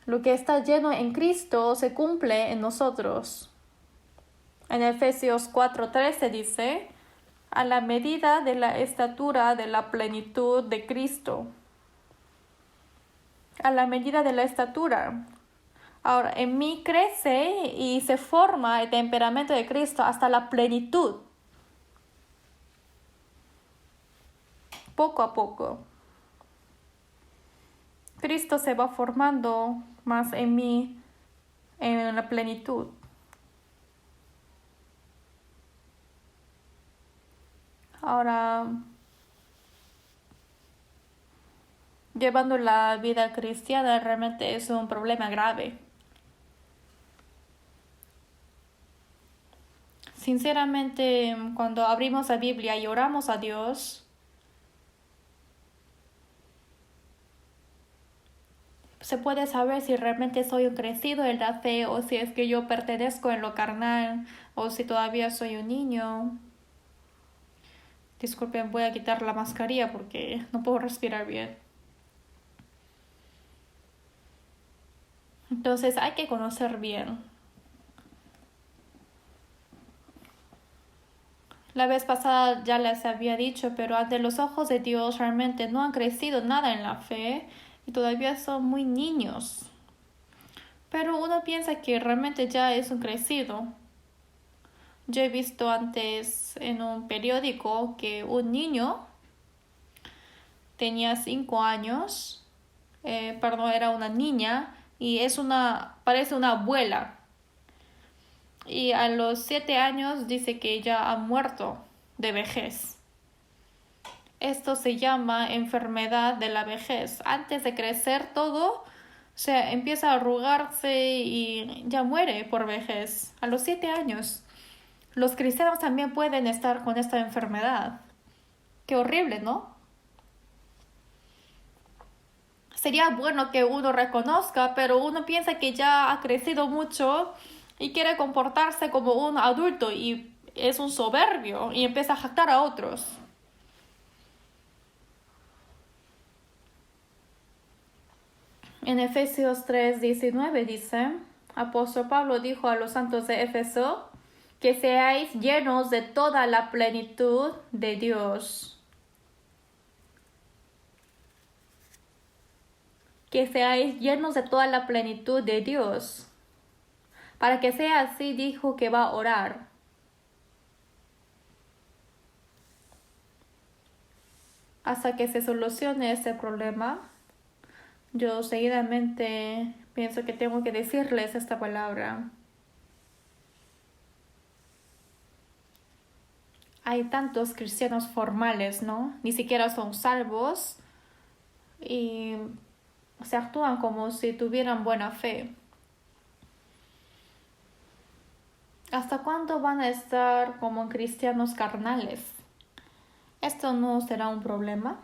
Speaker 1: lo que está lleno en Cristo se cumple en nosotros. En Efesios 4:13 dice, a la medida de la estatura de la plenitud de Cristo. A la medida de la estatura. Ahora, en mí crece y se forma el temperamento de Cristo hasta la plenitud. Poco a poco. Cristo se va formando más en mí, en la plenitud. Ahora, llevando la vida cristiana realmente es un problema grave. Sinceramente, cuando abrimos la Biblia y oramos a Dios, se puede saber si realmente soy un crecido en la fe o si es que yo pertenezco en lo carnal o si todavía soy un niño. Disculpen, voy a quitar la mascarilla porque no puedo respirar bien. Entonces hay que conocer bien. La vez pasada ya les había dicho, pero ante los ojos de Dios realmente no han crecido nada en la fe y todavía son muy niños. Pero uno piensa que realmente ya es un crecido. Yo he visto antes en un periódico que un niño tenía 5 años, era una niña y parece una abuela. Y a los 7 años dice que ya ha muerto de vejez. Esto se llama enfermedad de la vejez. Antes de crecer todo, se empieza a arrugarse y ya muere por vejez. A los 7 años. Los cristianos también pueden estar con esta enfermedad. Qué horrible, ¿no? Sería bueno que uno reconozca, pero uno piensa que ya ha crecido mucho y quiere comportarse como un adulto y es un soberbio y empieza a jactar a otros. En Efesios 3:19 dice, Apóstol Pablo dijo a los santos de Éfeso, que seáis llenos de toda la plenitud de Dios. Que seáis llenos de toda la plenitud de Dios. Para que sea así, dijo que va a orar. Hasta que se solucione este problema, Yo seguidamente pienso que tengo que decirles esta palabra. Hay tantos cristianos formales, ¿no? Ni siquiera son salvos y se actúan como si tuvieran buena fe. ¿Hasta cuándo van a estar como cristianos carnales? ¿Esto no será un problema?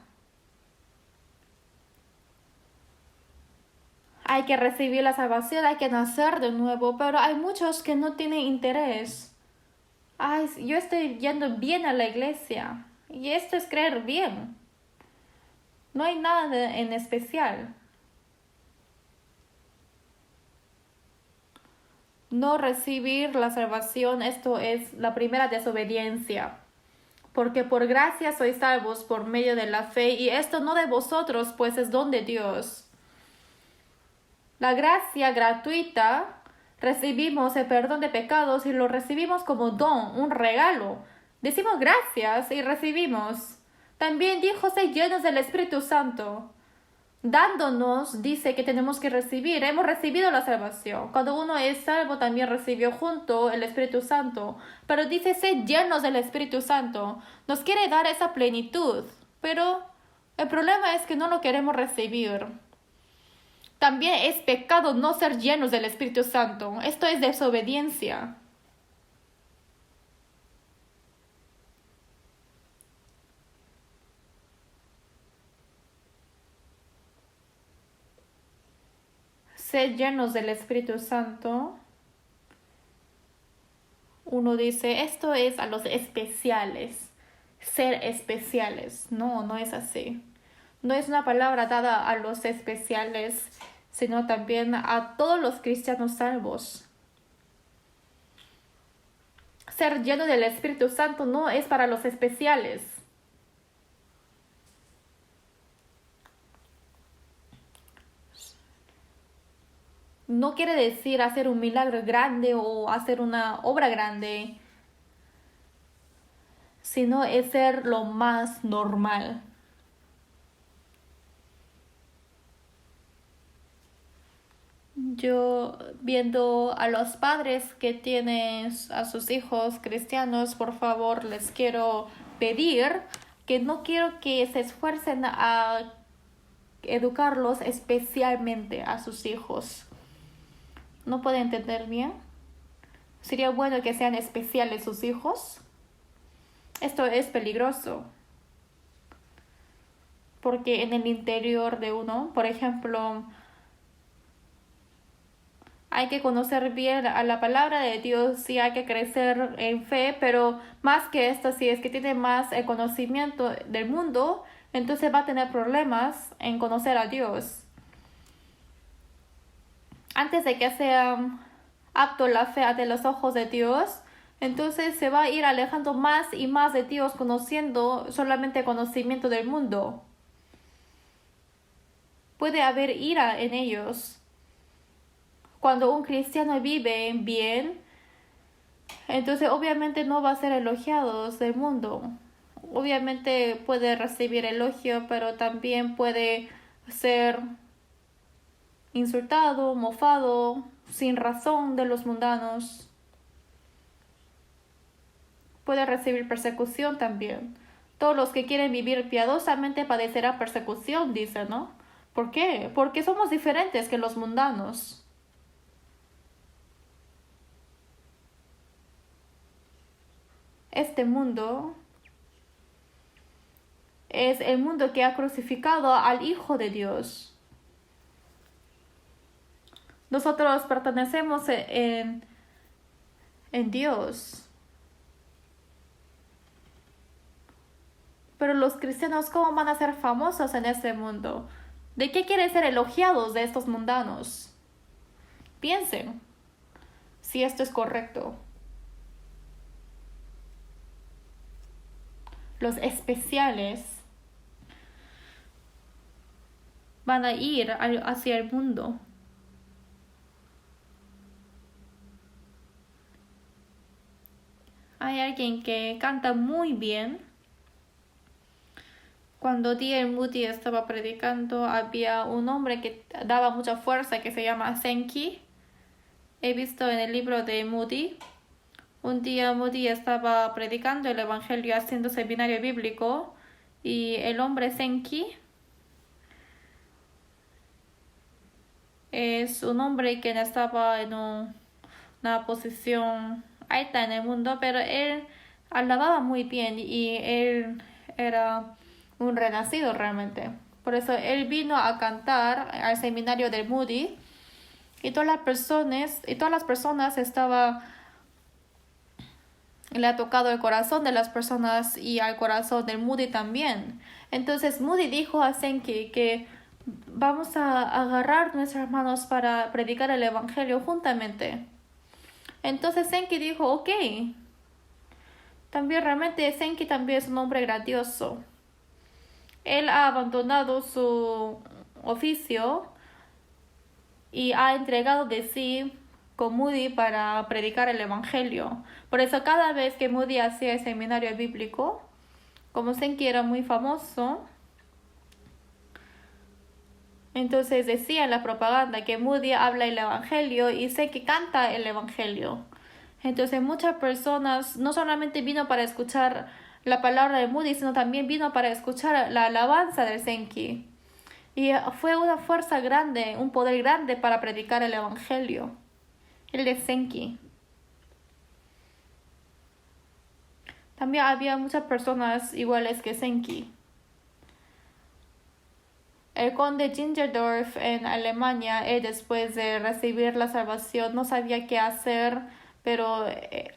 Speaker 1: Hay que recibir la salvación, hay que nacer de nuevo, pero hay muchos que no tienen interés. Ay, yo estoy yendo bien a la iglesia y esto es creer bien. No hay nada en especial. No recibir la salvación, esto es la primera desobediencia. Porque por gracia sois salvos por medio de la fe, y esto no de vosotros, pues es don de Dios. La gracia gratuita, recibimos el perdón de pecados y lo recibimos como don, un regalo. Decimos gracias y recibimos. También dijo ser llenos del Espíritu Santo. Dándonos, dice que tenemos que recibir. Hemos recibido la salvación. Cuando uno es salvo, también recibió junto el Espíritu Santo. Pero dice ser llenos del Espíritu Santo. Nos quiere dar esa plenitud. Pero el problema es que no lo queremos recibir. También es pecado no ser llenos del Espíritu Santo. Esto es desobediencia. Ser llenos del Espíritu Santo. Uno dice, esto es a los especiales. Ser especiales. No, no es así. No es una palabra dada a los especiales, sino también a todos los cristianos salvos. Ser lleno del Espíritu Santo no es para los especiales. No quiere decir hacer un milagro grande o hacer una obra grande, sino es ser lo más normal. Yo viendo a los padres que tienen a sus hijos cristianos, por favor, les quiero pedir que no quiero que se esfuercen a educarlos especialmente a sus hijos. ¿No puede entender bien? ¿Sería bueno que sean especiales sus hijos? Esto es peligroso. Porque en el interior de uno, por ejemplo, hay que conocer bien a la palabra de Dios y hay que crecer en fe, pero más que esto, si es que tiene más el conocimiento del mundo, entonces va a tener problemas en conocer a Dios. Antes de que sea apto la fe ante los ojos de Dios, entonces se va a ir alejando más y más de Dios, conociendo solamente conocimiento del mundo. Puede haber ira en ellos. Cuando un cristiano vive bien, entonces obviamente no va a ser elogiado del mundo. Obviamente puede recibir elogio, pero también puede ser insultado, mofado, sin razón de los mundanos. Puede recibir persecución también. Todos los que quieren vivir piadosamente padecerán persecución, dice, ¿no? ¿Por qué? Porque somos diferentes que los mundanos. Este mundo es el mundo que ha crucificado al Hijo de Dios. Nosotros pertenecemos en Dios. Pero los cristianos, ¿cómo van a ser famosos en este mundo? ¿De qué quieren ser elogiados de estos mundanos? Piensen si esto es correcto. Los especiales van a ir hacia el mundo. Hay alguien que canta muy bien. Cuando D.L. Moody estaba predicando, había un hombre que daba mucha fuerza que se llama Senki. He visto en el libro de Moody. Un día Moody estaba predicando el Evangelio haciendo seminario bíblico y el hombre Senki es un hombre que estaba en una posición alta en el mundo, pero él alababa muy bien y él era un renacido realmente. Por eso él vino a cantar al seminario del Moody y todas las personas le ha tocado el corazón de las personas y al corazón del Moody también. Entonces Moody dijo a Senki que vamos a agarrar nuestras manos para predicar el Evangelio juntamente. Entonces Senki dijo, ok. También realmente Senki también es un hombre grandioso. Él ha abandonado su oficio y ha entregado de sí con Moody para predicar el Evangelio. Por eso cada vez que Moody hacía el seminario bíblico, como Senki era muy famoso, entonces decía en la propaganda que Moody habla el Evangelio y Senki canta el Evangelio. Entonces muchas personas no solamente vino para escuchar la palabra de Moody, sino también vino para escuchar la alabanza del Senki. Y fue una fuerza grande, un poder grande para predicar el Evangelio. El de Senki. También había muchas personas iguales que Senki. El conde Gingerdorf en Alemania, después de recibir la salvación, no sabía qué hacer, pero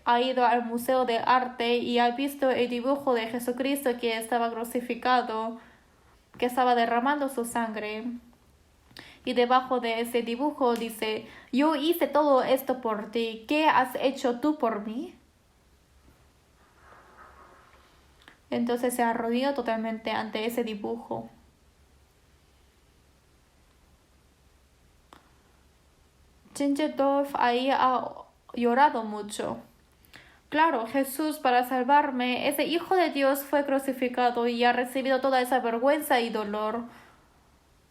Speaker 1: ha ido al Museo de Arte y ha visto el dibujo de Jesucristo que estaba crucificado, que estaba derramando su sangre. Y debajo de ese dibujo dice, yo hice todo esto por ti, ¿qué has hecho tú por mí? Entonces se arrodilló totalmente ante ese dibujo. Zinzendorf ahí ha llorado mucho. Claro, Jesús para salvarme, ese Hijo de Dios fue crucificado y ha recibido toda esa vergüenza y dolor.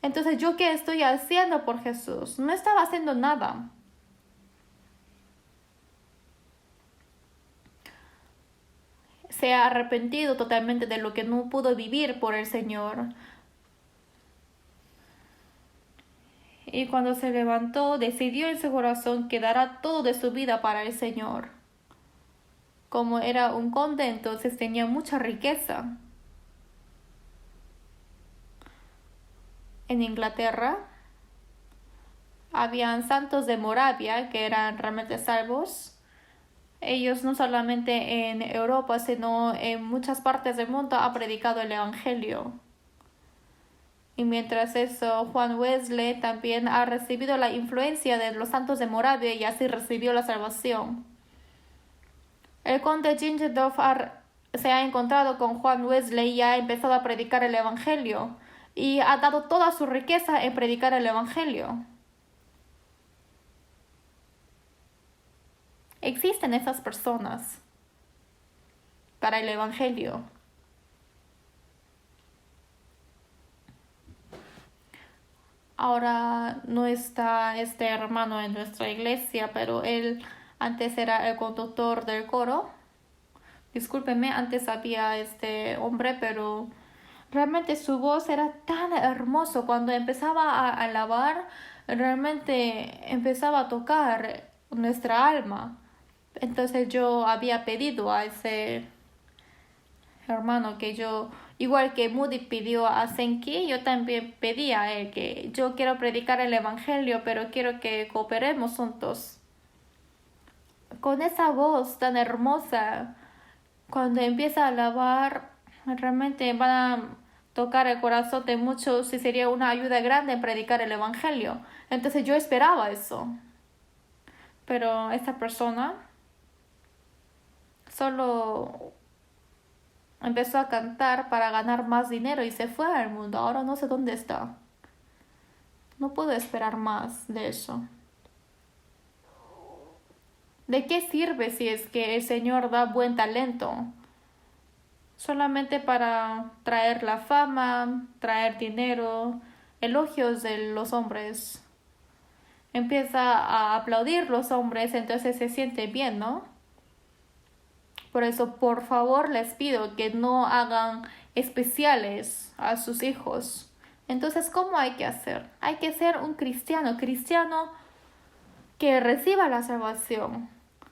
Speaker 1: Entonces, ¿yo qué estoy haciendo por Jesús? No estaba haciendo nada. Se ha arrepentido totalmente de lo que no pudo vivir por el Señor. Y cuando se levantó, decidió en su corazón que dará todo de su vida para el Señor. Como era un conde, entonces tenía mucha riqueza. En Inglaterra habían santos de Moravia que eran realmente salvos. Ellos no solamente en Europa, sino en muchas partes del mundo han predicado el Evangelio. Y mientras eso, Juan Wesley también ha recibido la influencia de los santos de Moravia y así recibió la salvación. El conde Zinzendorf se ha encontrado con Juan Wesley y ha empezado a predicar el Evangelio. Y ha dado toda su riqueza en predicar el Evangelio. Existen esas personas para el Evangelio. Ahora no está este hermano en nuestra iglesia, pero él antes era el conductor del coro. Discúlpeme, antes había este hombre, pero realmente su voz era tan hermoso. Cuando empezaba a alabar, realmente empezaba a tocar nuestra alma. Entonces yo había pedido a ese hermano que yo, igual que Moody pidió a Senki, yo también pedí a él que yo quiero predicar el Evangelio, pero quiero que cooperemos juntos. Con esa voz tan hermosa, cuando empieza a alabar, realmente van a tocar el corazón de muchos y sería una ayuda grande en predicar el Evangelio. Entonces yo esperaba eso. Pero esta persona solo empezó a cantar para ganar más dinero y se fue al mundo. Ahora no sé dónde está. No puedo esperar más de eso. ¿De qué sirve si es que el Señor da buen talento? solamente para traer la fama, traer dinero, elogios de los hombres. Empieza a aplaudir los hombres, entonces se siente bien, ¿no? Por eso, por favor, les pido que no hagan especiales a sus hijos. Entonces, ¿cómo hay que hacer? Hay que ser un cristiano que reciba la salvación.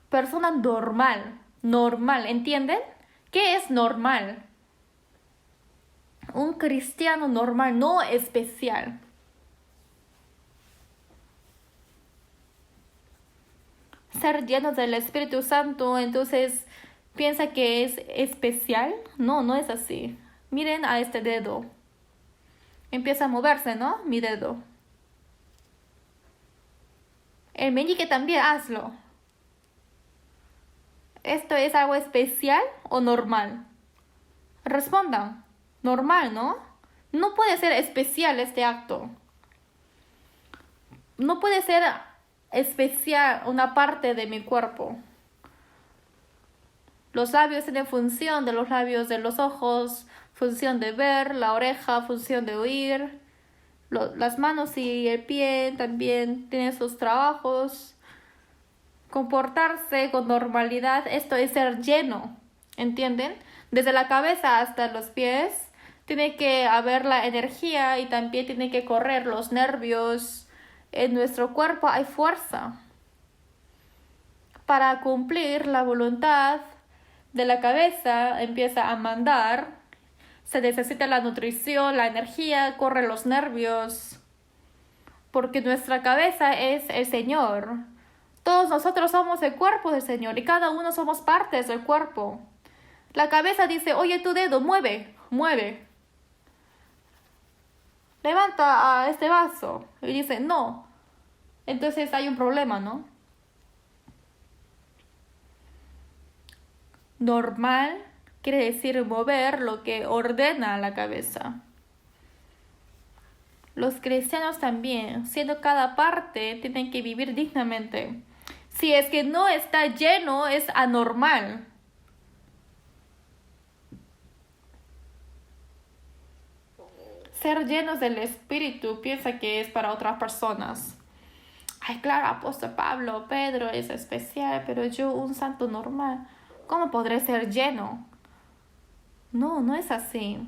Speaker 1: Persona normal, ¿entienden? ¿Qué es normal? Un cristiano normal, no especial. Ser llenos del Espíritu Santo, entonces piensa que es especial. No, no es así. Miren a este dedo. Empieza a moverse, ¿no? Mi dedo. El meñique también, hazlo. ¿Esto es algo especial o normal? Respondan. Normal, ¿no? No puede ser especial este acto. No puede ser especial una parte de mi cuerpo. Los labios tienen función de los labios de los ojos, función de ver, la oreja, función de oír. Las manos y el pie también tienen sus trabajos. Comportarse con normalidad, esto es ser lleno, ¿entienden? Desde la cabeza hasta los pies tiene que haber la energía y también tiene que correr los nervios. En nuestro cuerpo hay fuerza. Para cumplir la voluntad de la cabeza empieza a mandar. Se necesita la nutrición, la energía, corren los nervios. Porque nuestra cabeza es el Señor. Todos nosotros somos el cuerpo del Señor y cada uno somos partes del cuerpo. La cabeza dice, oye, tu dedo, mueve. Levanta a este vaso. Y dice, no. Entonces hay un problema, ¿no? Normal quiere decir mover lo que ordena la cabeza. Los cristianos también, siendo cada parte, tienen que vivir dignamente. Si es que no está lleno, es anormal. Ser llenos del Espíritu piensa que es para otras personas. Ay, claro, apóstol Pablo, Pedro es especial, pero yo, un santo normal, ¿cómo podré ser lleno? No, no es así.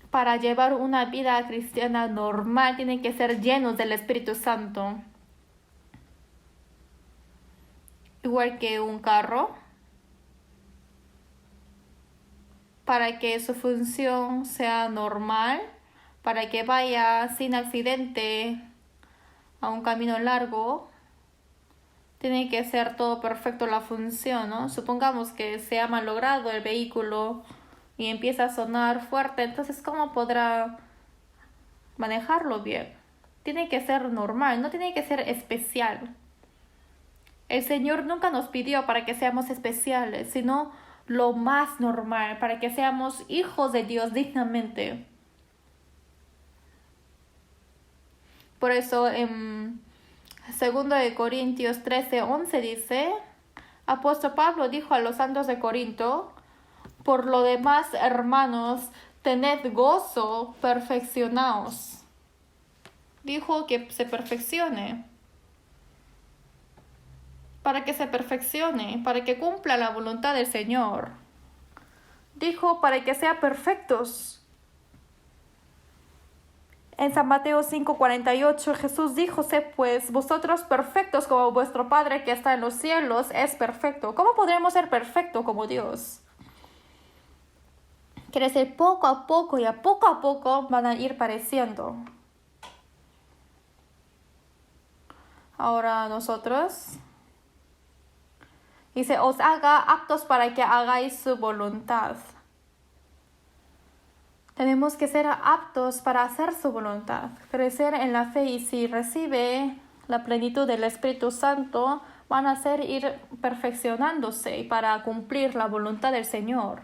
Speaker 1: Para llevar una vida cristiana normal tienen que ser llenos del Espíritu Santo. Igual que un carro, para que su función sea normal, para que vaya sin accidente a un camino largo, tiene que ser todo perfecto la función, ¿no? Supongamos que se ha malogrado el vehículo y empieza a sonar fuerte, entonces ¿cómo podrá manejarlo bien? Tiene que ser normal, no tiene que ser especial. El Señor nunca nos pidió para que seamos especiales, sino lo más normal, para que seamos hijos de Dios dignamente. Por eso en 2 Corintios 13:11 dice, apóstol Pablo dijo a los santos de Corinto, por lo demás, hermanos, tened gozo, perfeccionaos. Dijo que se perfeccione. Para que se perfeccione, para que cumpla la voluntad del Señor. Dijo para que sean perfectos. En San Mateo 5:48 Jesús dijo, sé pues vosotros perfectos como vuestro Padre que está en los cielos es perfecto. ¿Cómo podremos ser perfectos como Dios? Quiere decir poco a poco y a poco van a ir pareciendo. Ahora nosotros. Dice, os haga aptos para que hagáis su voluntad. Tenemos que ser aptos para hacer su voluntad, crecer en la fe y si recibe la plenitud del Espíritu Santo, van a ser ir perfeccionándose para cumplir la voluntad del Señor.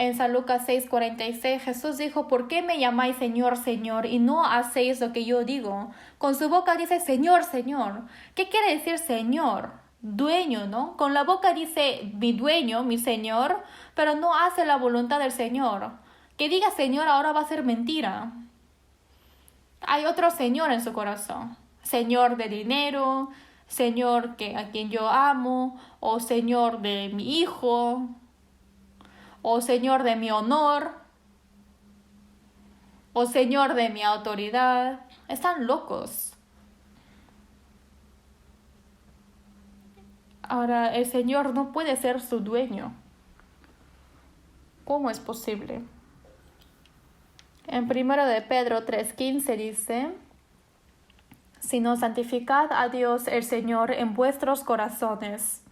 Speaker 1: En San Lucas 6:46, Jesús dijo, ¿por qué me llamáis Señor, Señor, y no hacéis lo que yo digo? Con su boca dice, Señor, Señor. ¿Qué quiere decir Señor? Dueño, ¿no? Con la boca dice, mi dueño, mi Señor, pero no hace la voluntad del Señor. Que diga Señor ahora va a ser mentira. Hay otro Señor en su corazón. Señor de dinero, Señor a quien yo amo, o Señor de mi hijo, o Señor de mi honor, o Señor de mi autoridad. Están locos. Ahora, el Señor no puede ser su dueño. ¿Cómo es posible? En 1 de Pedro 3:15 dice, sino santificad a Dios el Señor en vuestros corazones.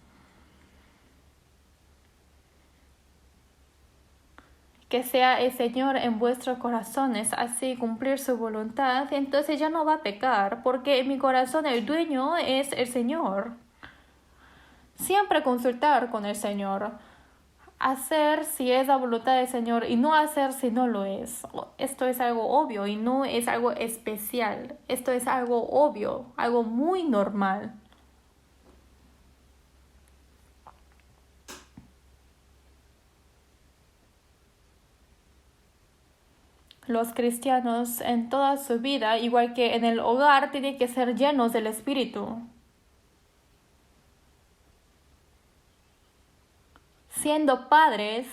Speaker 1: Que sea el Señor en vuestros corazones, así cumplir su voluntad, entonces ya no va a pecar, porque en mi corazón el dueño es el Señor. Siempre consultar con el Señor. Hacer si es la voluntad del Señor y no hacer si no lo es. Esto es algo obvio y no es algo especial. Esto es algo obvio, algo muy normal. Los cristianos en toda su vida, igual que en el hogar, tienen que ser llenos del Espíritu. Siendo padres,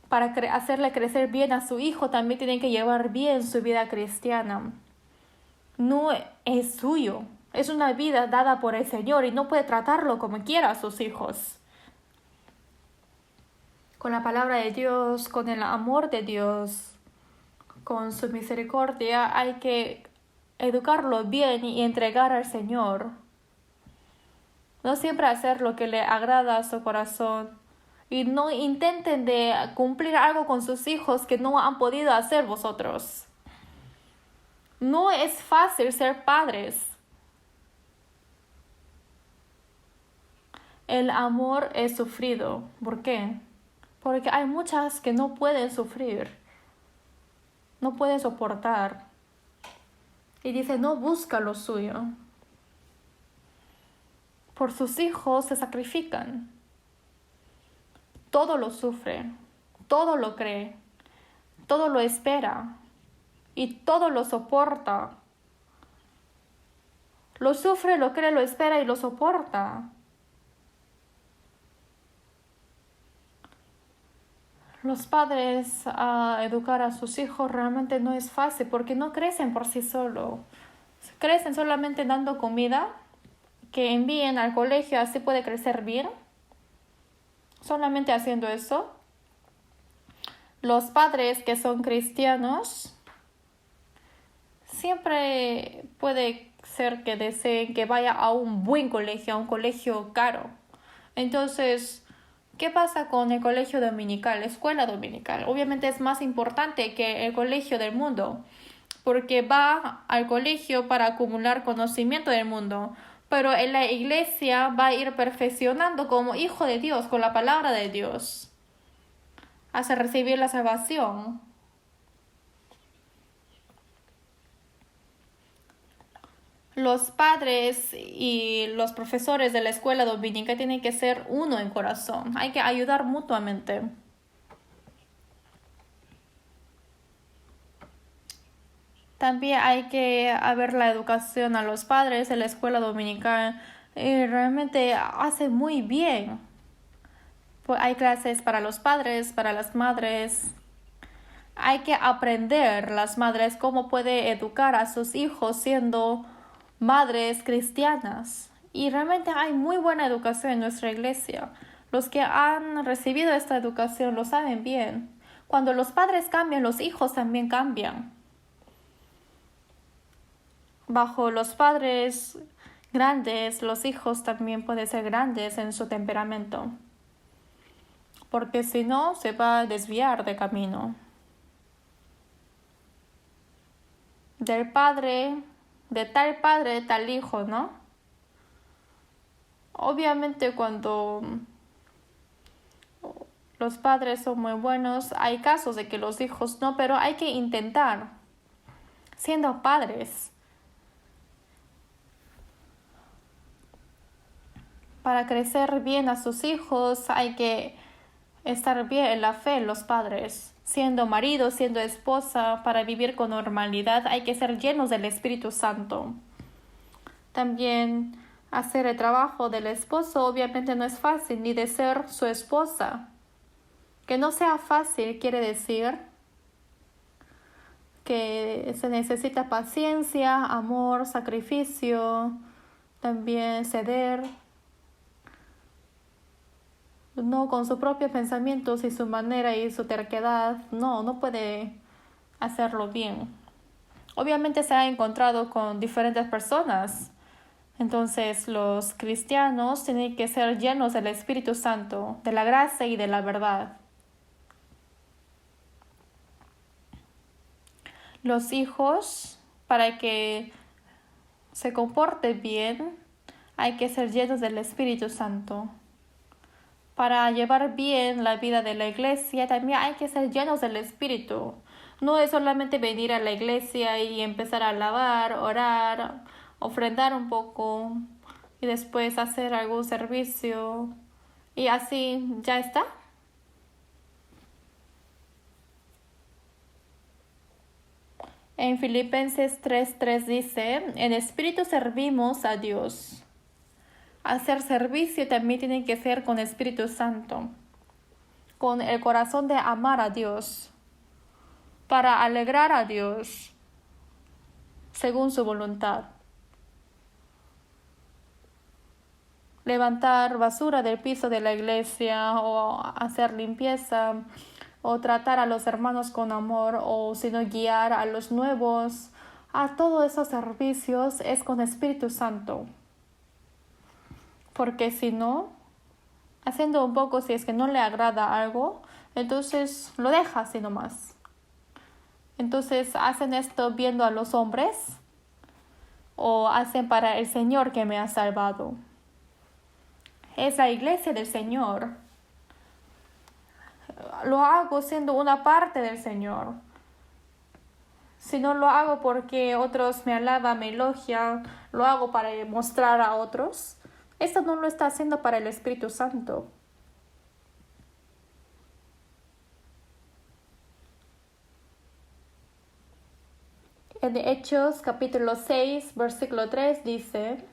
Speaker 1: para hacerle crecer bien a su hijo, también tienen que llevar bien su vida cristiana. No es suyo, es una vida dada por el Señor y no puede tratarlo como quiera a sus hijos. Con la palabra de Dios, con el amor de Dios, con su misericordia, hay que educarlo bien y entregar al Señor. No siempre hacer lo que le agrada a su corazón. Y no intenten de cumplir algo con sus hijos que no han podido hacer vosotros. No es fácil ser padres. El amor es sufrido. ¿Por qué? Porque hay muchas que no pueden sufrir. No pueden soportar. Y dice, no busca lo suyo. Por sus hijos se sacrifican. Todo lo sufre, todo lo cree, todo lo espera y todo lo soporta. Lo sufre, lo cree, lo espera y lo soporta. Los padres educar a sus hijos realmente no es fácil porque no crecen por sí solos. Crecen solamente dando comida, que envíen al colegio, así puede crecer bien. Solamente haciendo eso. Los padres que son cristianos siempre puede ser que deseen que vaya a un buen colegio, a un colegio caro. Entonces, ¿qué pasa con el colegio dominical, la escuela dominical? Obviamente es más importante que el colegio del mundo, porque va al colegio para acumular conocimiento del mundo. Pero en la iglesia va a ir perfeccionando como hijo de Dios, con la palabra de Dios, hasta recibir la salvación. Los padres y los profesores de la escuela dominical tienen que ser uno en corazón. Hay que ayudar mutuamente. También hay que haber la educación a los padres en la escuela dominical. Realmente hace muy bien. Pues hay clases para los padres, para las madres. Hay que aprender las madres cómo puede educar a sus hijos siendo madres cristianas. Y realmente hay muy buena educación en nuestra iglesia. Los que han recibido esta educación lo saben bien. Cuando los padres cambian, los hijos también cambian. Bajo los padres grandes, los hijos también pueden ser grandes en su temperamento. Porque si no, se va a desviar de camino. Del padre, de tal hijo, ¿no? Obviamente cuando los padres son muy buenos. Hay casos de que los hijos no, pero hay que intentar. Siendo padres, para crecer bien a sus hijos, hay que estar bien en la fe, los padres. Siendo marido, siendo esposa, para vivir con normalidad, hay que ser llenos del Espíritu Santo. También hacer el trabajo del esposo obviamente no es fácil, ni de ser su esposa. Que no sea fácil quiere decir que se necesita paciencia, amor, sacrificio, también ceder, no con sus propios pensamientos y su manera y su terquedad, no puede hacerlo bien. Obviamente se ha encontrado con diferentes personas, entonces los cristianos tienen que ser llenos del Espíritu Santo, de la gracia y de la verdad. Los hijos, para que se comporte bien, hay que ser llenos del Espíritu Santo. Para llevar bien la vida de la iglesia, también hay que ser llenos del Espíritu. No es solamente venir a la iglesia y empezar a alabar, orar, ofrendar un poco y después hacer algún servicio y así ya está. En Filipenses 3:3 dice, en espíritu servimos a Dios. Hacer servicio también tiene que ser con Espíritu Santo, con el corazón de amar a Dios, para alegrar a Dios, según su voluntad. Levantar basura del piso de la iglesia o hacer limpieza o tratar a los hermanos con amor o sino guiar a los nuevos. A todos esos servicios es con Espíritu Santo. Porque si no, haciendo un poco, si es que no le agrada algo, entonces lo deja así nomás. Entonces hacen esto viendo a los hombres o hacen para el Señor que me ha salvado. Es la iglesia del Señor. Lo hago siendo una parte del Señor. Si no lo hago porque otros me alaban, me elogian, lo hago para mostrar a otros. Esto no lo está haciendo para el Espíritu Santo. En Hechos capítulo 6, versículo 3 dice,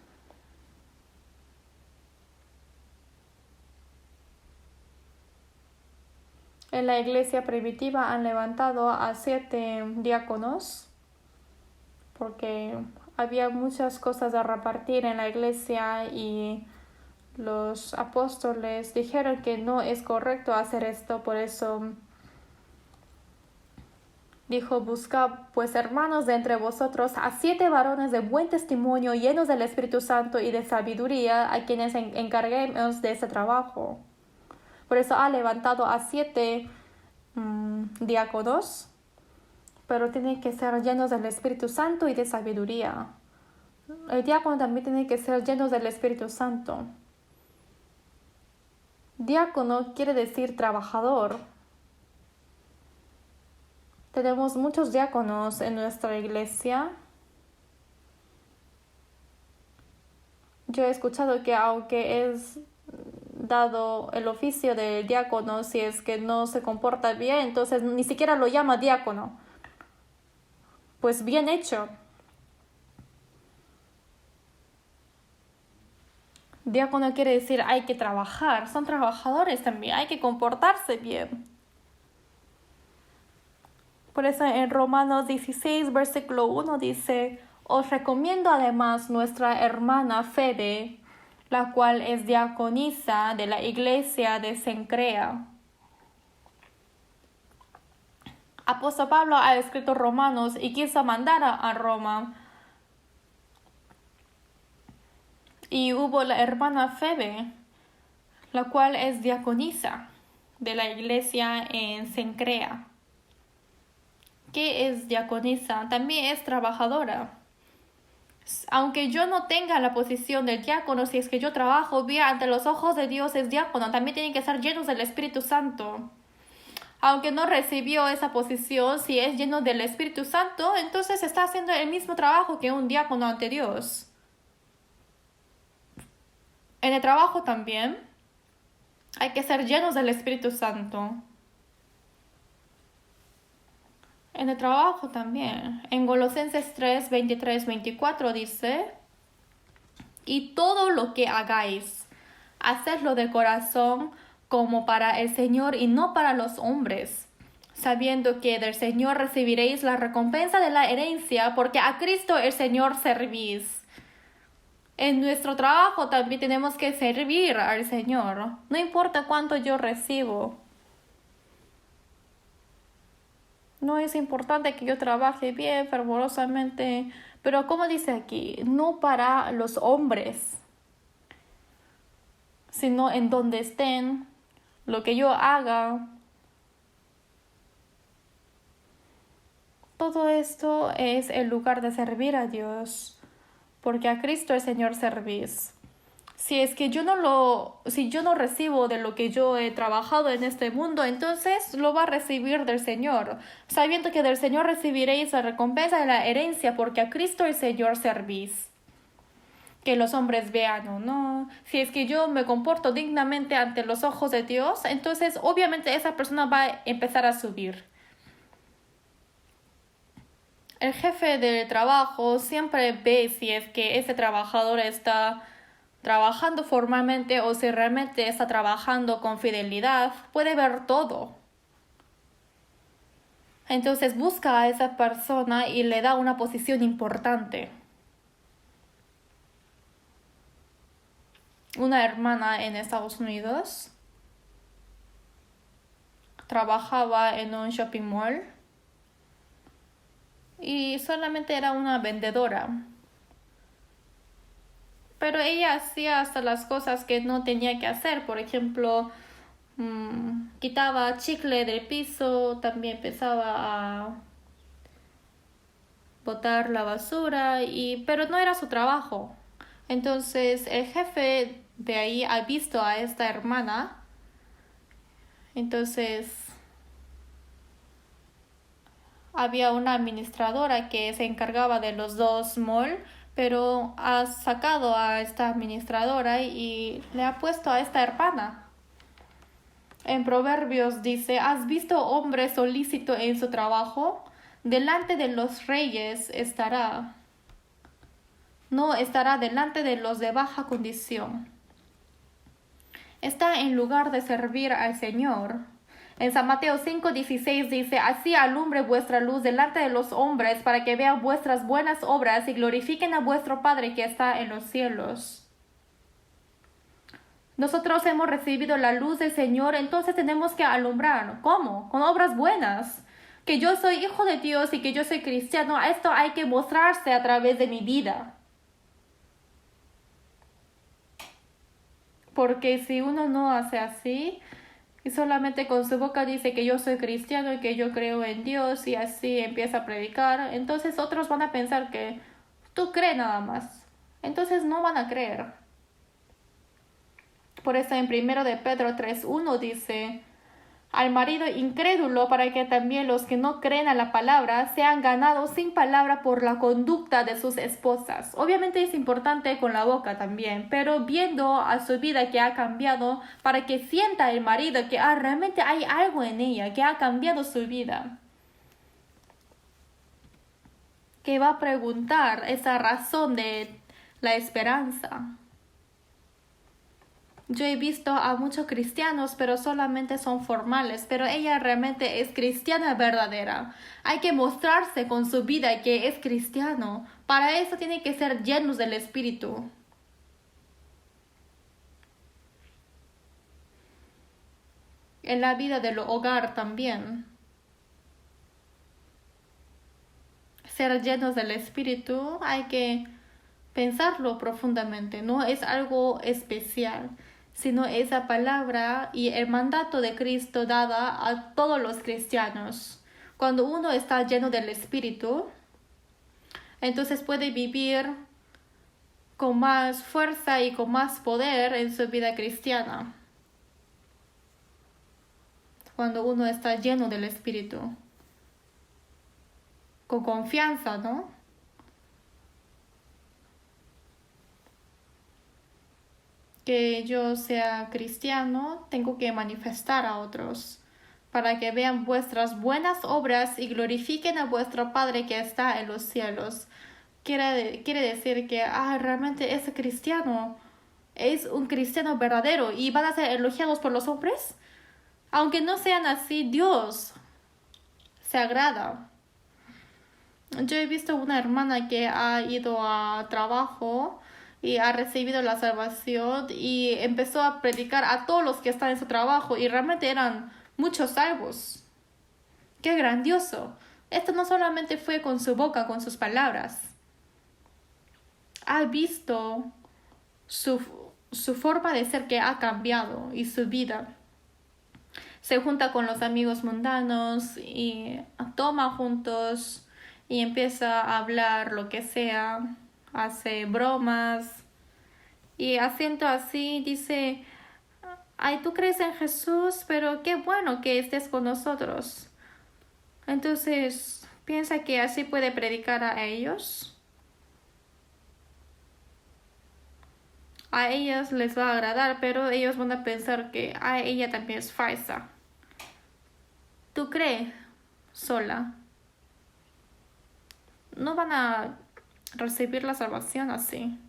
Speaker 1: en la iglesia primitiva han levantado a 7 diáconos porque había muchas cosas a repartir en la iglesia y los apóstoles dijeron que no es correcto hacer esto, por eso dijo, buscad pues hermanos de entre vosotros a 7 varones de buen testimonio, llenos del Espíritu Santo y de sabiduría, a quienes encarguemos de ese trabajo. Por eso ha levantado a 7 diáconos, pero tienen que ser llenos del Espíritu Santo y de sabiduría. El diácono también tiene que ser llenos del Espíritu Santo. Diácono quiere decir trabajador. Tenemos muchos diáconos en nuestra iglesia. Yo he escuchado que aunque es dado el oficio de diácono, si es que no se comporta bien, entonces ni siquiera lo llama diácono. Pues bien hecho. Diácono quiere decir hay que trabajar, son trabajadores también, hay que comportarse bien. Por eso en Romanos 16, versículo 1 dice, os recomiendo además nuestra hermana Febe, la cual es diaconisa de la iglesia de Cencrea. Apóstol Pablo ha escrito Romanos y quiso mandar a Roma. Y hubo la hermana Febe, la cual es diaconisa de la iglesia en Cencrea. ¿Qué es diaconisa? También es trabajadora. Aunque yo no tenga la posición del diácono, si es que yo trabajo bien ante los ojos de Dios es diácono, también tienen que estar llenos del Espíritu Santo. Aunque no recibió esa posición, si es lleno del Espíritu Santo, entonces está haciendo el mismo trabajo que un diácono ante Dios. En el trabajo también hay que ser llenos del Espíritu Santo. En el trabajo también. En Colosenses 3, 23, 24 dice: y todo lo que hagáis, hacedlo de corazón como para el Señor y no para los hombres, sabiendo que del Señor recibiréis la recompensa de la herencia, porque a Cristo el Señor servís. En nuestro trabajo también tenemos que servir al Señor. No importa cuánto yo recibo. No es importante que yo trabaje bien, fervorosamente, pero como dice aquí, no para los hombres, sino en donde estén, lo que yo haga. Todo esto es el lugar de servir a Dios, porque a Cristo el Señor servís. Si es que si yo no recibo de lo que yo he trabajado en este mundo, entonces lo va a recibir del Señor, sabiendo que del Señor recibiréis la recompensa de la herencia, porque a Cristo el Señor servís. Que los hombres vean o no. Si es que yo me comporto dignamente ante los ojos de Dios, entonces obviamente esa persona va a empezar a subir. El jefe de trabajo siempre ve si es que ese trabajador está trabajando formalmente o si realmente está trabajando con fidelidad. Puede ver todo. Entonces busca a esa persona y le da una posición importante. Una hermana en Estados Unidos trabajaba en un shopping mall y solamente era una vendedora. Pero ella hacía hasta las cosas que no tenía que hacer. Por ejemplo, quitaba chicle del piso, también empezaba a botar la basura, pero no era su trabajo. Entonces el jefe de ahí ha visto a esta hermana. Entonces había una administradora que se encargaba de los dos malls, pero ha sacado a esta administradora y le ha puesto a esta hermana. En Proverbios dice: ¿has visto hombre solícito en su trabajo? Delante de los reyes estará. No estará delante de los de baja condición. Está en lugar de servir al Señor. En San Mateo 5:16 dice: así alumbre vuestra luz delante de los hombres, para que vean vuestras buenas obras y glorifiquen a vuestro Padre que está en los cielos. Nosotros hemos recibido la luz del Señor, entonces tenemos que alumbrar. ¿Cómo? Con obras buenas. Que yo soy hijo de Dios y que yo soy cristiano, esto hay que mostrarse a través de mi vida. Porque si uno no hace así y solamente con su boca dice que yo soy cristiano y que yo creo en Dios y así empieza a predicar, entonces otros van a pensar que tú crees nada más. Entonces no van a creer. Por eso en 1 de Pedro 3:1 dice: al marido incrédulo, para que también los que no creen a la palabra sean ganados sin palabra por la conducta de sus esposas. Obviamente es importante con la boca también, pero viendo a su vida que ha cambiado, para que sienta el marido que realmente hay algo en ella, que ha cambiado su vida. Que va a preguntar esa razón de la esperanza. Yo he visto a muchos cristianos, pero solamente son formales, pero ella realmente es cristiana verdadera. Hay que mostrarse con su vida que es cristiano. Para eso tiene que ser llenos del Espíritu. En la vida del hogar también. Ser llenos del Espíritu hay que pensarlo profundamente. No es algo especial, sino esa palabra y el mandato de Cristo dada a todos los cristianos. Cuando uno está lleno del Espíritu, entonces puede vivir con más fuerza y con más poder en su vida cristiana. Cuando uno está lleno del Espíritu. Con confianza, ¿no? Que yo sea cristiano, tengo que manifestar a otros para que vean vuestras buenas obras y glorifiquen a vuestro Padre que está en los cielos. Quiere decir que realmente ese cristiano es un cristiano verdadero y van a ser elogiados por los hombres. Aunque no sean así, Dios se agrada. Yo he visto una hermana que ha ido a trabajo y ha recibido la salvación y empezó a predicar a todos los que están en su trabajo y realmente eran muchos salvos. ¡Qué grandioso! Esto no solamente fue con su boca, con sus palabras. Ha visto su forma de ser que ha cambiado y su vida. Se junta con los amigos mundanos y toma juntos y empieza a hablar lo que sea, hace bromas y haciendo así dice, ay, tú crees en Jesús, pero qué bueno que estés con nosotros. Entonces, piensa que así puede predicar a ellos. A ellas les va a agradar, pero ellos van a pensar que ella también es falsa. ¿Tú crees sola? No van a recibir la salvación así.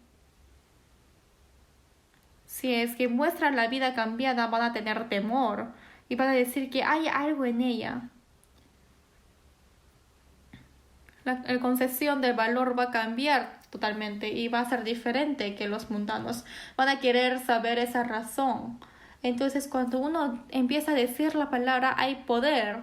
Speaker 1: Si es que muestran la vida cambiada, van a tener temor y van a decir que hay algo en ella. La concepción del valor va a cambiar totalmente y va a ser diferente que los mundanos. Van a querer saber esa razón. Entonces, cuando uno empieza a decir la palabra, hay poder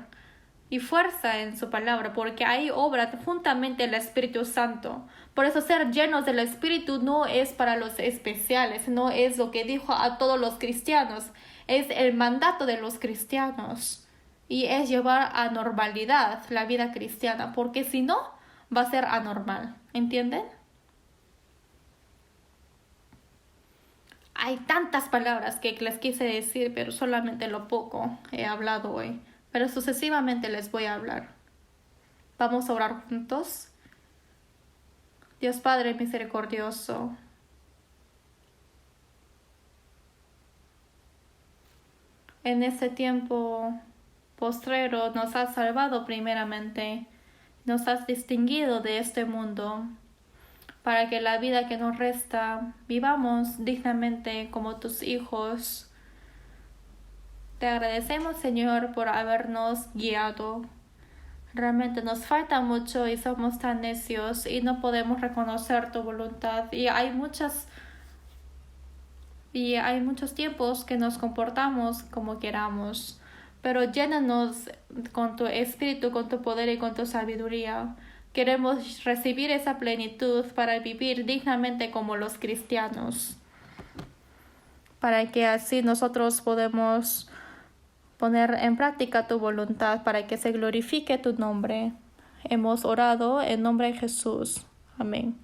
Speaker 1: y fuerza en su palabra, porque ahí obra juntamente el Espíritu Santo. Por eso ser llenos del Espíritu no es para los especiales, no es lo que dijo a todos los cristianos, es el mandato de los cristianos y es llevar a normalidad la vida cristiana, porque si no, va a ser anormal, ¿entienden? Hay tantas palabras que les quise decir, pero solamente lo poco he hablado hoy. Pero sucesivamente les voy a hablar. Vamos a orar juntos. Dios Padre misericordioso, en este tiempo postrero nos has salvado primeramente, nos has distinguido de este mundo, para que la vida que nos resta vivamos dignamente como tus hijos. Te agradecemos, Señor, por habernos guiado. Realmente nos falta mucho y somos tan necios y no podemos reconocer tu voluntad. Y hay muchos tiempos que nos comportamos como queramos. Pero llénanos con tu espíritu, con tu poder y con tu sabiduría. Queremos recibir esa plenitud para vivir dignamente como los cristianos. Para que así nosotros podemos poner en práctica tu voluntad para que se glorifique tu nombre. Hemos orado en nombre de Jesús. Amén.